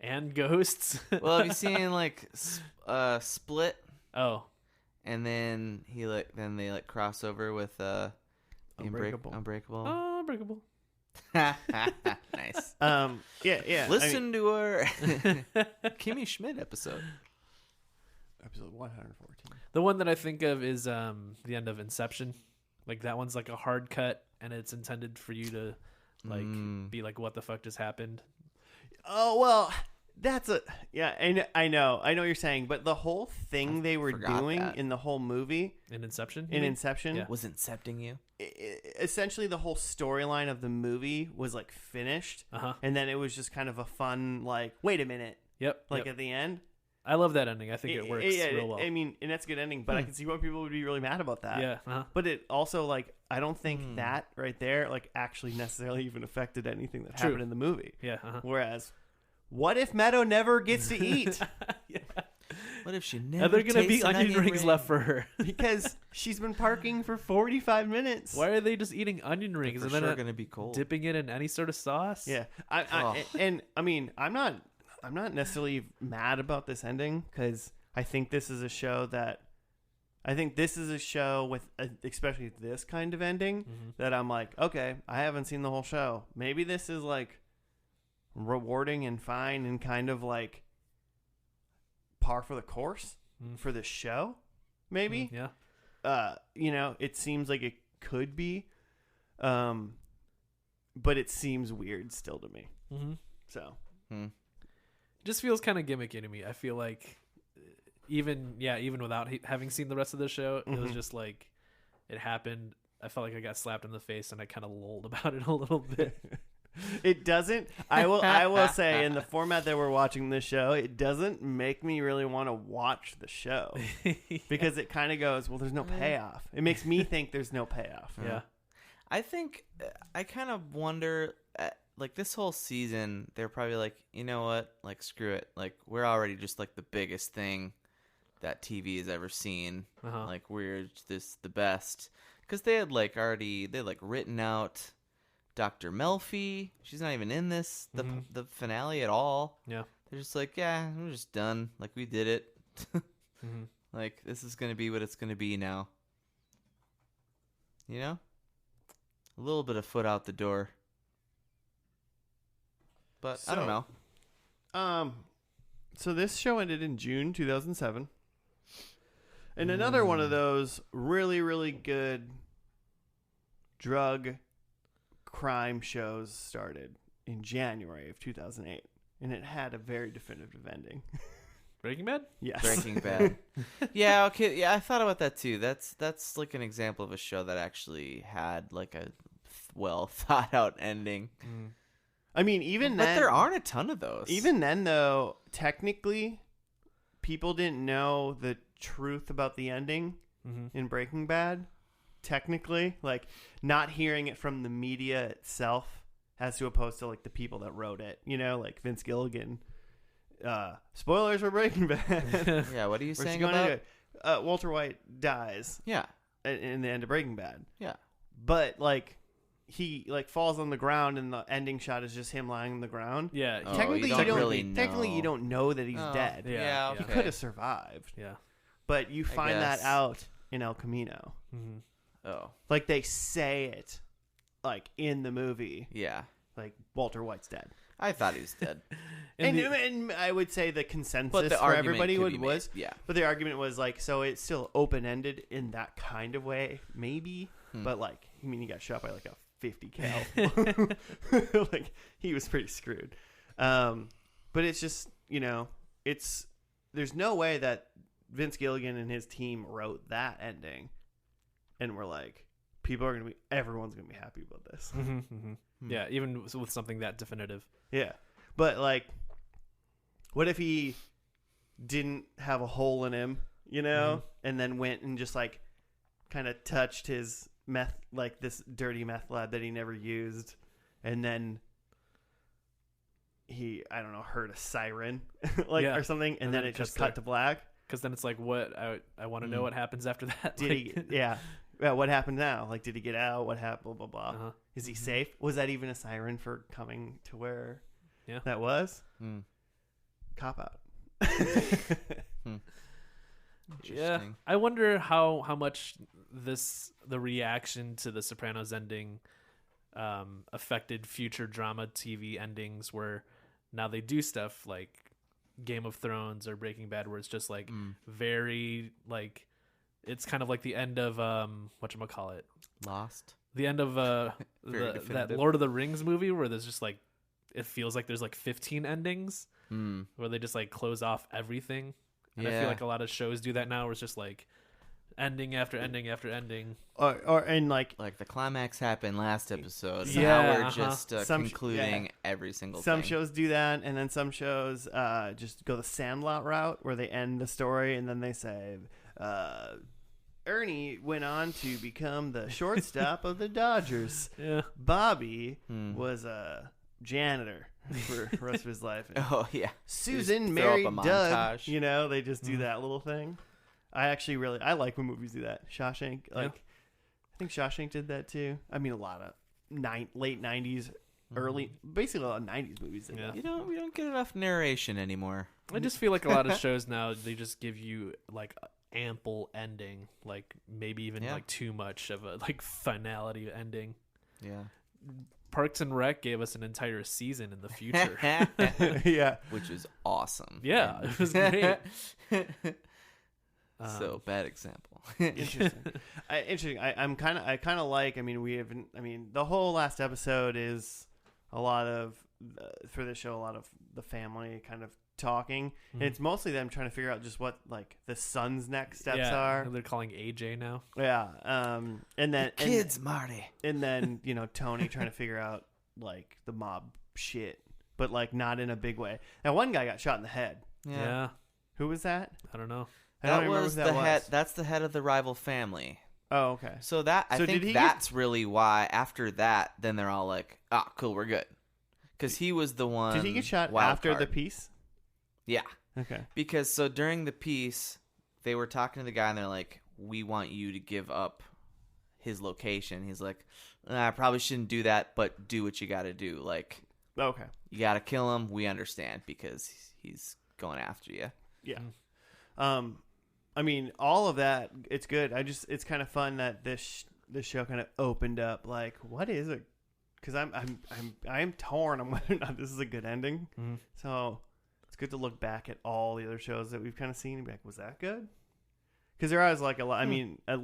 S2: and ghosts?
S3: Well, have you seen like Split?
S2: Oh.
S3: And then they like cross over with
S1: Unbreakable.
S3: Unbreakable.
S2: Oh, Unbreakable.
S3: Nice.
S1: Yeah.
S3: Listen to our Kimmy Schmidt episode.
S1: Episode 114.
S2: The one that I think of is the end of Inception. Like that one's like a hard cut, and it's intended for you to like be like, what the fuck just happened?
S1: Oh well, that's I know what you're saying, but the whole thing they were
S3: forgot
S1: doing
S3: that.
S1: in the whole movie
S2: In Inception?
S1: in Inception,
S2: Yeah.
S3: Was incepting you?
S1: essentially the whole storyline of the movie was like finished,
S2: Uh-huh.
S1: and then it was just kind of a fun like, wait a minute,
S2: Yep.
S1: like
S2: yep.
S1: at the end.
S2: I love that ending. I think it works real well.
S1: I mean, and that's a good ending, but I can see why people would be really mad about that.
S2: Yeah. Uh-huh.
S1: But it also like I don't think that right there like actually necessarily even affected anything that
S2: True.
S1: happened in the movie.
S2: Yeah. Uh-huh.
S1: Whereas, what if Meadow never gets to eat?
S2: Yeah.
S3: What if she never?
S2: Are there gonna be
S3: tastes an
S2: onion rings
S3: ring?
S2: left for her?
S1: Because she's been parking for 45 minutes.
S2: Why are they just eating onion
S3: They're
S2: rings
S3: for
S2: and then
S3: sure gonna be cold.
S2: dipping it in any sort of sauce?
S1: Yeah,
S3: Oh.
S1: and I mean, I'm not necessarily mad about this ending because I think this is a show with especially this kind of ending that I'm like, okay, I haven't seen the whole show. Maybe this is like rewarding and fine and kind of like par for the course for this show. Maybe,
S2: Yeah.
S1: it seems like it could be, but it seems weird still to me.
S2: Mm-hmm.
S1: So.
S2: It just feels kind of gimmicky to me. I feel like even without having seen the rest of the show, it was just like it happened. I felt like I got slapped in the face and I kind of lolled about it a little bit.
S1: It doesn't. I will say in the format that we're watching this show, it doesn't make me really want to watch the show because it kind of goes, well, there's no payoff. It makes me think there's no payoff.
S2: Yeah.
S3: I think I kind of wonder, like this whole season, they're probably like, you know what, like screw it, like we're already just like the biggest thing that TV has ever seen.
S2: Uh-huh.
S3: Like we're just the best because they had like written out Dr. Melfi. She's not even in the finale at all.
S2: Yeah.
S3: They're just like, yeah, we're just done. Like we did it. Like this is gonna be what it's gonna be now. You know, a little bit of foot out the door. But I don't know.
S1: So this show ended in June 2007. And another one of those really, really good drug crime shows started in January of 2008. And it had a very definitive ending.
S2: Breaking Bad?
S1: Yes.
S3: Breaking Bad. Yeah, okay. Yeah, I thought about that too. That's like an example of a show that actually had like a well thought out ending.
S1: I mean, even
S3: But
S1: then,
S3: there aren't a ton of those.
S1: even then, though, technically, people didn't know the truth about the ending in Breaking Bad. Technically, like not hearing it from the media itself, as to opposed to like the people that wrote it. You know, like Vince Gilligan. Spoilers for Breaking Bad.
S3: Yeah, what are you
S1: We're
S3: saying
S1: going
S3: about?
S1: into it. Walter White dies
S3: Yeah,
S1: in the end of Breaking Bad.
S3: yeah.
S1: But like he like falls on the ground and the ending shot is just him lying on the ground.
S2: Yeah.
S3: Oh,
S1: Technically,
S3: you
S1: you
S3: don't
S1: don't
S3: really
S1: technically you
S3: know.
S1: don't know that he's
S3: Oh,
S1: dead.
S2: Yeah,
S3: Yeah,
S2: yeah.
S1: He
S3: okay.
S1: could have survived,
S2: Yeah.
S1: but you find that
S3: guess.
S1: out in El Camino.
S3: Oh,
S1: Like they say it, like in the movie,
S3: yeah.
S1: like Walter White's dead.
S3: I thought he was dead.
S1: And I would say the consensus
S3: But the
S1: for
S3: argument
S1: everybody
S3: could be
S1: was,
S3: made, yeah.
S1: But the argument was like, so it's still open ended in that kind of way, maybe. But like, I mean, he got shot by like a 50 cal. Like he was pretty screwed. But it's just, there's no way that Vince Gilligan and his team wrote that ending, and we're like, everyone's gonna be happy about this.
S2: Yeah, even with something that definitive.
S1: Yeah, but like, what if he didn't have a hole in him, and then went and just like kind of touched his meth, like this dirty meth lab that he never used, and then he, I don't know, heard a siren or something, and then it just cut to black.
S2: Because then it's like, what? I want to know what happens after that.
S1: Did he? Yeah. What happened now? Like, did he get out? What happened? Blah blah blah. Is he safe? Was that even a siren for coming to where?
S2: Yeah.
S1: That was. Cop out.
S2: Yeah. I wonder how much the reaction to the Sopranos ending affected future drama TV endings, where now they do stuff like Game of Thrones or Breaking Bad, where it's just like very like, it's kind of like the end of whatchamacallit,
S3: Lost.
S2: The end of that Lord of the Rings movie, where there's just like, it feels like there's like 15 endings where they just like close off everything. And I feel like a lot of shows do that now, where it's just like ending after ending after ending.
S1: And like
S3: the climax happened last episode. So
S2: Yeah,
S3: now we're just concluding every single
S1: some
S3: thing.
S1: shows do that, and then some shows just go the Sandlot route, where they end the story and then they say, Ernie went on to become the shortstop of the Dodgers.
S2: Yeah.
S1: Bobby was a janitor for the rest of his life. And
S3: Oh yeah.
S1: Susan
S3: Just throw up
S1: married
S3: a
S1: Doug.
S3: montage.
S1: They just do that little thing. I like when movies do that. Shawshank, I think Shawshank did that too. I mean, a lot of late 90s, basically a lot of 90s movies did that.
S3: We don't get enough narration anymore.
S2: I just feel like a lot of shows now, they just give you like ample ending, like maybe even like too much of a like finality ending.
S3: Yeah.
S2: Parks and Rec gave us an entire season in the future.
S1: Yeah.
S3: Which is awesome.
S2: Yeah, it was great.
S3: So bad example.
S1: Interesting. Interesting. I kind of like. I mean, the whole last episode is a lot of for this show, a lot of the family kind of talking, and it's mostly them trying to figure out just what like the son's next steps are.
S2: They're calling AJ now.
S1: Yeah. And then
S3: Kids, Marty.
S1: And then Tony trying to figure out like the mob shit, but like not in a big way. Now one guy got shot in the head.
S2: Yeah.
S1: Who was that?
S2: I don't know.
S1: I don't
S3: That
S1: remember
S3: was
S1: who
S3: the
S1: that
S3: head.
S1: was.
S3: That's the head of the rival family.
S1: Oh, okay.
S3: So I think that's really why. After that, then they're all like, "Ah, cool, we're good," because he was the one.
S1: Did he get shot
S3: wild
S1: after
S3: card.
S1: the piece?
S3: Yeah.
S1: Okay.
S3: Because so during the piece, they were talking to the guy, and they're like, "We want you to give up his location." He's like, "I probably shouldn't do that, but do what you got to do. Like,
S1: Okay.
S3: you got to kill him. We understand because he's going after you."
S1: Yeah. I mean, all of that, it's good. It's kind of fun that this show kind of opened up. Like, what is it? Because I'm torn on whether or not this is a good ending.
S2: Mm-hmm.
S1: So it's good to look back at all the other shows that we've kind of seen and be like, was that good? Because there was like a lot. I mean, I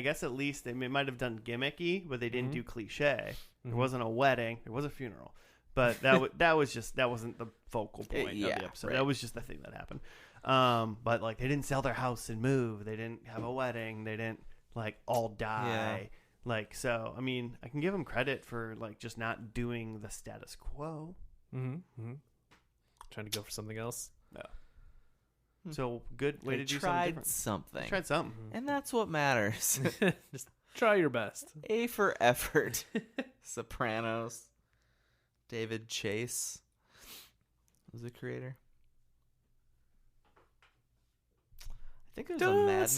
S1: guess at least they might have done gimmicky, but they didn't do cliche. There wasn't a wedding. There was a funeral, but that wasn't the focal point of the episode.
S3: Right.
S1: That was just the thing that happened. But like they didn't sell their house and move. They didn't have a wedding. They didn't like all die.
S3: Yeah.
S1: Like, so, I mean, I can give them credit for like just not doing the status quo.
S2: Trying to go for something else.
S1: No. So good way
S3: They
S1: to do something
S3: tried
S1: different.
S3: something.
S1: Tried something.
S3: And that's what matters.
S2: Just try your best.
S3: A for effort. Sopranos. David Chase was the creator. I think it was a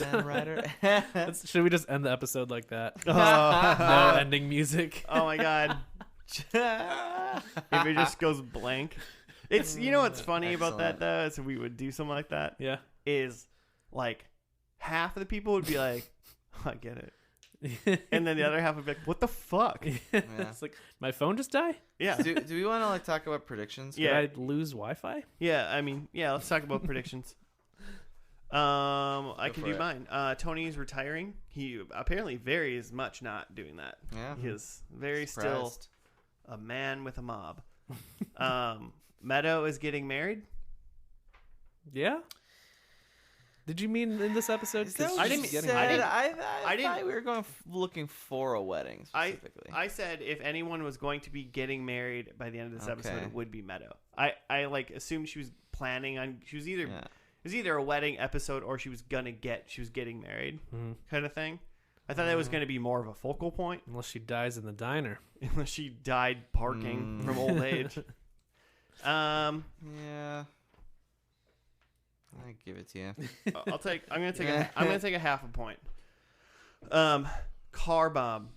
S3: Mad Men writer.
S2: Should we just end the episode like that?
S1: Oh.
S2: No ending music.
S1: Oh my god. If it just goes blank. It's what's funny about that though is if we would do something like that
S2: Yeah.
S1: is like half of the people would be like, oh, I get it. and then the other half would be like, "What the fuck?"
S2: It's like, my phone just died?
S1: Yeah,
S3: do we want to like talk about predictions?
S1: Yeah.
S2: Did I lose Wi-Fi?
S1: yeah. I mean, yeah. Let's talk about predictions. I can
S3: for
S1: do
S3: it.
S1: mine. Tony's retiring. He apparently very is much not doing that.
S3: Yeah.
S1: He is very still
S3: Surprised.
S1: a man with a mob. Meadow is getting married.
S2: Yeah. Did you mean in this episode?
S3: Is that
S2: 'Cause
S3: what
S1: didn't-
S3: you
S2: she's getting
S3: said?
S2: married.
S3: I
S1: didn't-
S3: thought we were looking for a wedding specifically.
S1: I said if anyone was going to be getting married by the end of this episode,
S3: Okay.
S1: it would be Meadow. I like assumed she was planning on. She was either
S3: Yeah.
S1: it was either a wedding episode or she was getting married
S2: Mhm.
S1: kind of thing. I thought that was going to be more of a focal point
S2: Unless she dies in the diner.
S1: unless she died parking from old age.
S3: Yeah. I give it to you.
S1: I'm gonna take a half a point. Car bomb.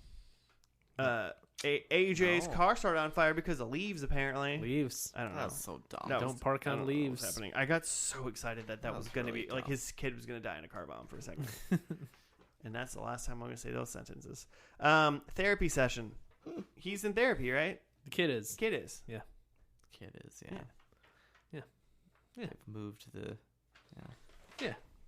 S1: AJ's
S3: No.
S1: car started on fire because of leaves. Apparently,
S2: Leaves.
S1: I don't know.
S3: That's so dumb.
S1: No.
S2: Don't park
S1: I
S2: on
S1: don't know what was
S2: leaves.
S1: happening. I got so excited that
S3: That
S1: was
S3: was
S1: gonna
S3: really
S1: be like
S3: dumb.
S1: his kid was gonna die in a car bomb for a second. And that's the last time I'm gonna say those sentences. Therapy session. He's in therapy, right?
S2: The kid is.
S1: Kid is.
S3: Kid is,
S1: Yeah.
S3: They've moved the.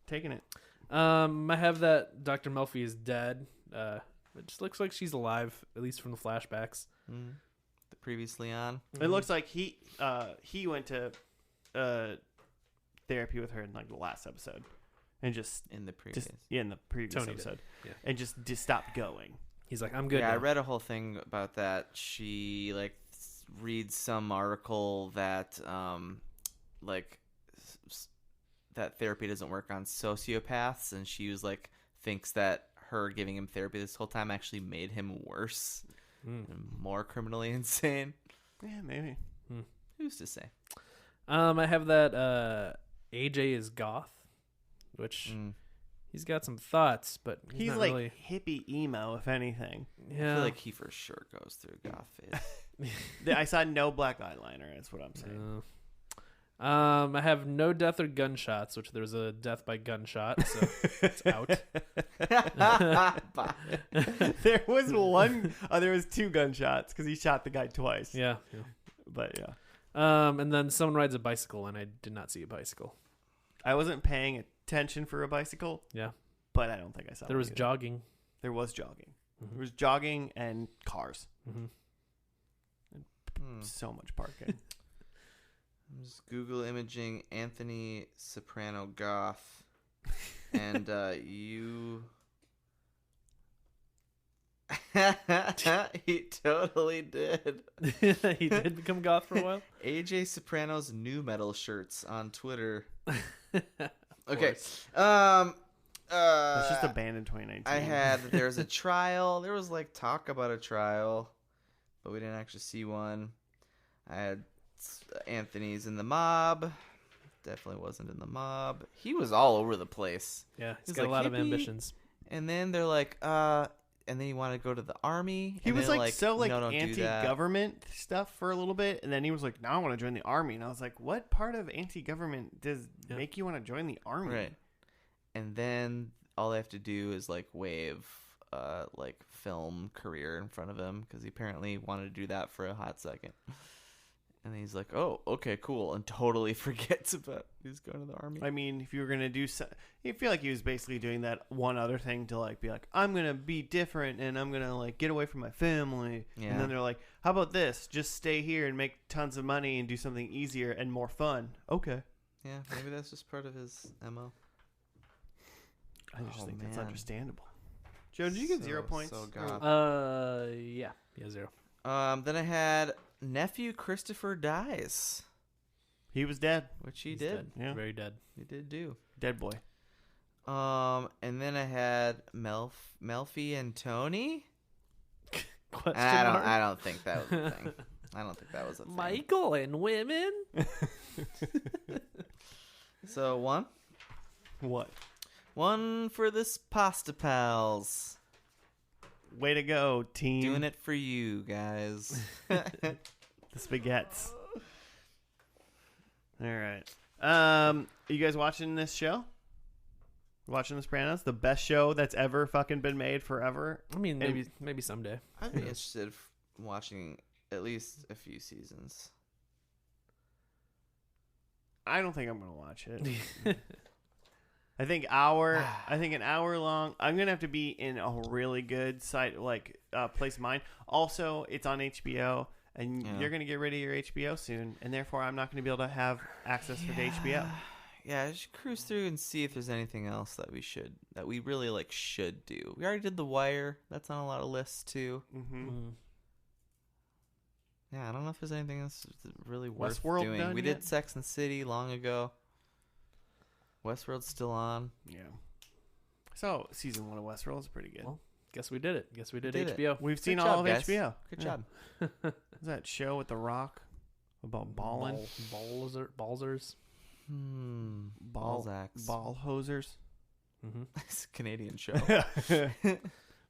S1: Taking it.
S2: I have that Dr. Melfi is dead. It just looks like she's alive, at least from the flashbacks.
S3: The previously on.
S1: It looks like he went to therapy with her in like the last episode, and just
S3: In the previous.
S1: in the previous
S2: Tony did.
S1: episode,
S2: Yeah.
S1: and just stopped going.
S2: He's like, I'm good.
S3: Yeah, I
S2: now.
S3: read a whole thing about that. She like reads some article that like that therapy doesn't work on sociopaths, and she was like thinks that her giving him therapy this whole time actually made him worse and more criminally insane.
S1: Yeah, maybe.
S3: Who's to say?
S2: I have that AJ is goth, which he's got some thoughts, but he's
S1: He's
S2: not
S1: like
S2: really.
S1: hippie emo, if anything.
S3: I
S2: Yeah.
S3: feel like he for sure goes through goth phase.
S1: I saw no black eyeliner. That's what I'm saying.
S2: I have no death or gunshots, which there's a death by gunshot, so it's out.
S1: There was one. There was two gunshots because he shot the guy twice.
S2: Yeah.
S1: But yeah,
S2: And then someone rides a bicycle, and I did not see a bicycle.
S1: I wasn't paying attention for a bicycle.
S2: Yeah.
S1: But I don't think I saw.
S2: There
S1: one
S2: was
S1: either.
S2: jogging.
S1: There was jogging.
S2: Mhm.
S1: There was jogging and cars.
S2: Mm-hmm.
S1: So much parking.
S3: I'm just Google imaging Anthony Soprano goth, and you. He totally did.
S2: He did become goth for a while.
S3: AJ Soprano's new metal shirts on Twitter. Okay.
S1: It's just a band in 2019.
S3: I had there's a trial. There was like talk about a trial, but we didn't actually see one. I had Anthony's in the mob. Definitely wasn't in the mob. He was all over the place.
S2: Yeah, he's
S3: He's
S2: got
S3: like,
S2: a lot of
S3: "Hippie."
S2: ambitions.
S3: And then they're like, and then he wanted to go to the army.
S1: He
S3: and
S1: was
S3: they're
S1: like so like
S3: "No, don't do that."
S1: anti-government stuff for a little bit, and then he was like, "Now I want to join the army." And I was like, "What part of anti-government does make you want to join the army?"
S3: Right. And then all they have to do is like wave like film career in front of him because he apparently wanted to do that for a hot second. And he's like, "Oh, okay, cool," and totally forgets about he's going to the army.
S1: I mean, if you were gonna do, you feel like he was basically doing that one other thing to like be like, "I'm gonna be different and I'm gonna like get away from my family."
S3: Yeah.
S1: And then they're like, "How about this? Just stay here and make tons of money and do something easier and more fun." Okay.
S3: Yeah, maybe that's just part of his MO.
S1: I just
S3: Oh,
S1: think that's
S3: man.
S1: understandable. Joe, did you get 0 points?
S3: So goth.
S2: Yeah, 0.
S3: Then I had nephew Christopher dies,
S1: He was dead.
S3: which he
S2: He's
S3: did.
S2: dead.
S1: Yeah.
S2: Very dead.
S3: He did do.
S1: Dead boy.
S3: And then I had Melfi and Tony.
S2: Question
S3: I
S2: mark?
S3: don't think that was a thing. I don't think that was a thing.
S2: Michael and women.
S3: So one
S1: What?
S3: for this pasta pals.
S1: Way to go, team.
S3: Doing it for you guys.
S1: The spaghettis. All right. You guys watching this show? Watching The Sopranos, the best show that's ever fucking been made forever.
S2: I mean, maybe someday.
S3: I'd be interested in watching at least a few seasons.
S1: I don't think I'm gonna watch it. I think an hour long. I'm gonna have to be in a really good site, like place of mind. Also, it's on HBO, and you're gonna get rid of your HBO soon, and therefore I'm not gonna be able to have access to HBO.
S3: Yeah, just cruise through and see if there's anything else that we really like should do. We already did The Wire. That's on a lot of lists too.
S1: Mm-hmm.
S3: Yeah, I don't know if there's anything else really worth
S1: Westworld
S3: doing.
S1: done
S3: We
S1: yet?
S3: did Sex and the City long ago. Westworld's still on.
S1: Yeah. So season 1 of Westworld is pretty good.
S2: Well, guess we did it. Guess we did
S3: We did
S2: HBO.
S1: We've seen
S3: Good
S1: all
S3: job,
S1: of
S3: guys.
S1: HBO.
S3: Good
S1: Yeah.
S3: job.
S1: Is that show with The Rock about balling?
S2: Ballsers.
S3: Balzacs.
S1: Ball hosers.
S2: Mm-hmm.
S3: It's a Canadian show.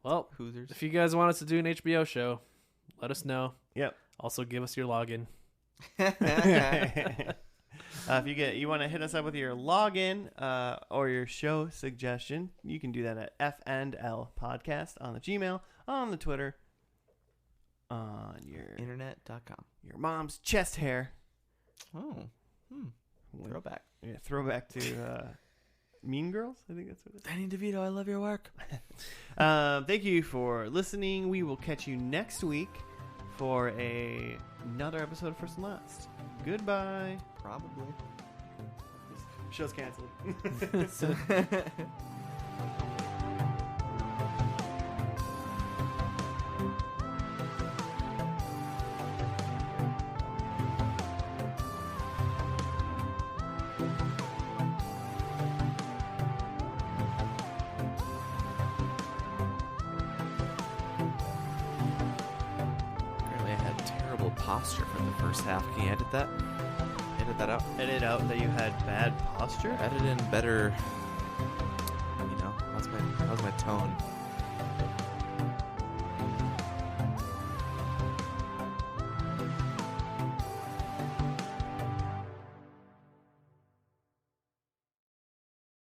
S2: Well,
S3: Hoosers.
S2: if you guys want us to do an HBO show, let us know.
S1: Yep.
S2: Also, give us your login.
S1: If you want to hit us up with your login or your show suggestion, you can do that at F&L Podcast on the Gmail, on the Twitter, on your
S3: Internet.com.
S1: your mom's chest hair.
S3: Oh. Throwback.
S1: Yeah, throwback to Mean Girls. I think that's what it is.
S3: Danny DeVito, I love your work.
S1: Thank you for listening. We will catch you next week for another episode of First and Last. Goodbye.
S3: Probably.
S1: Show's canceled.
S3: Apparently I had terrible posture for the first half. Can you edit that? Edit that out?
S1: Edit out that you had bad posture.
S3: Edit in better. How's my tone?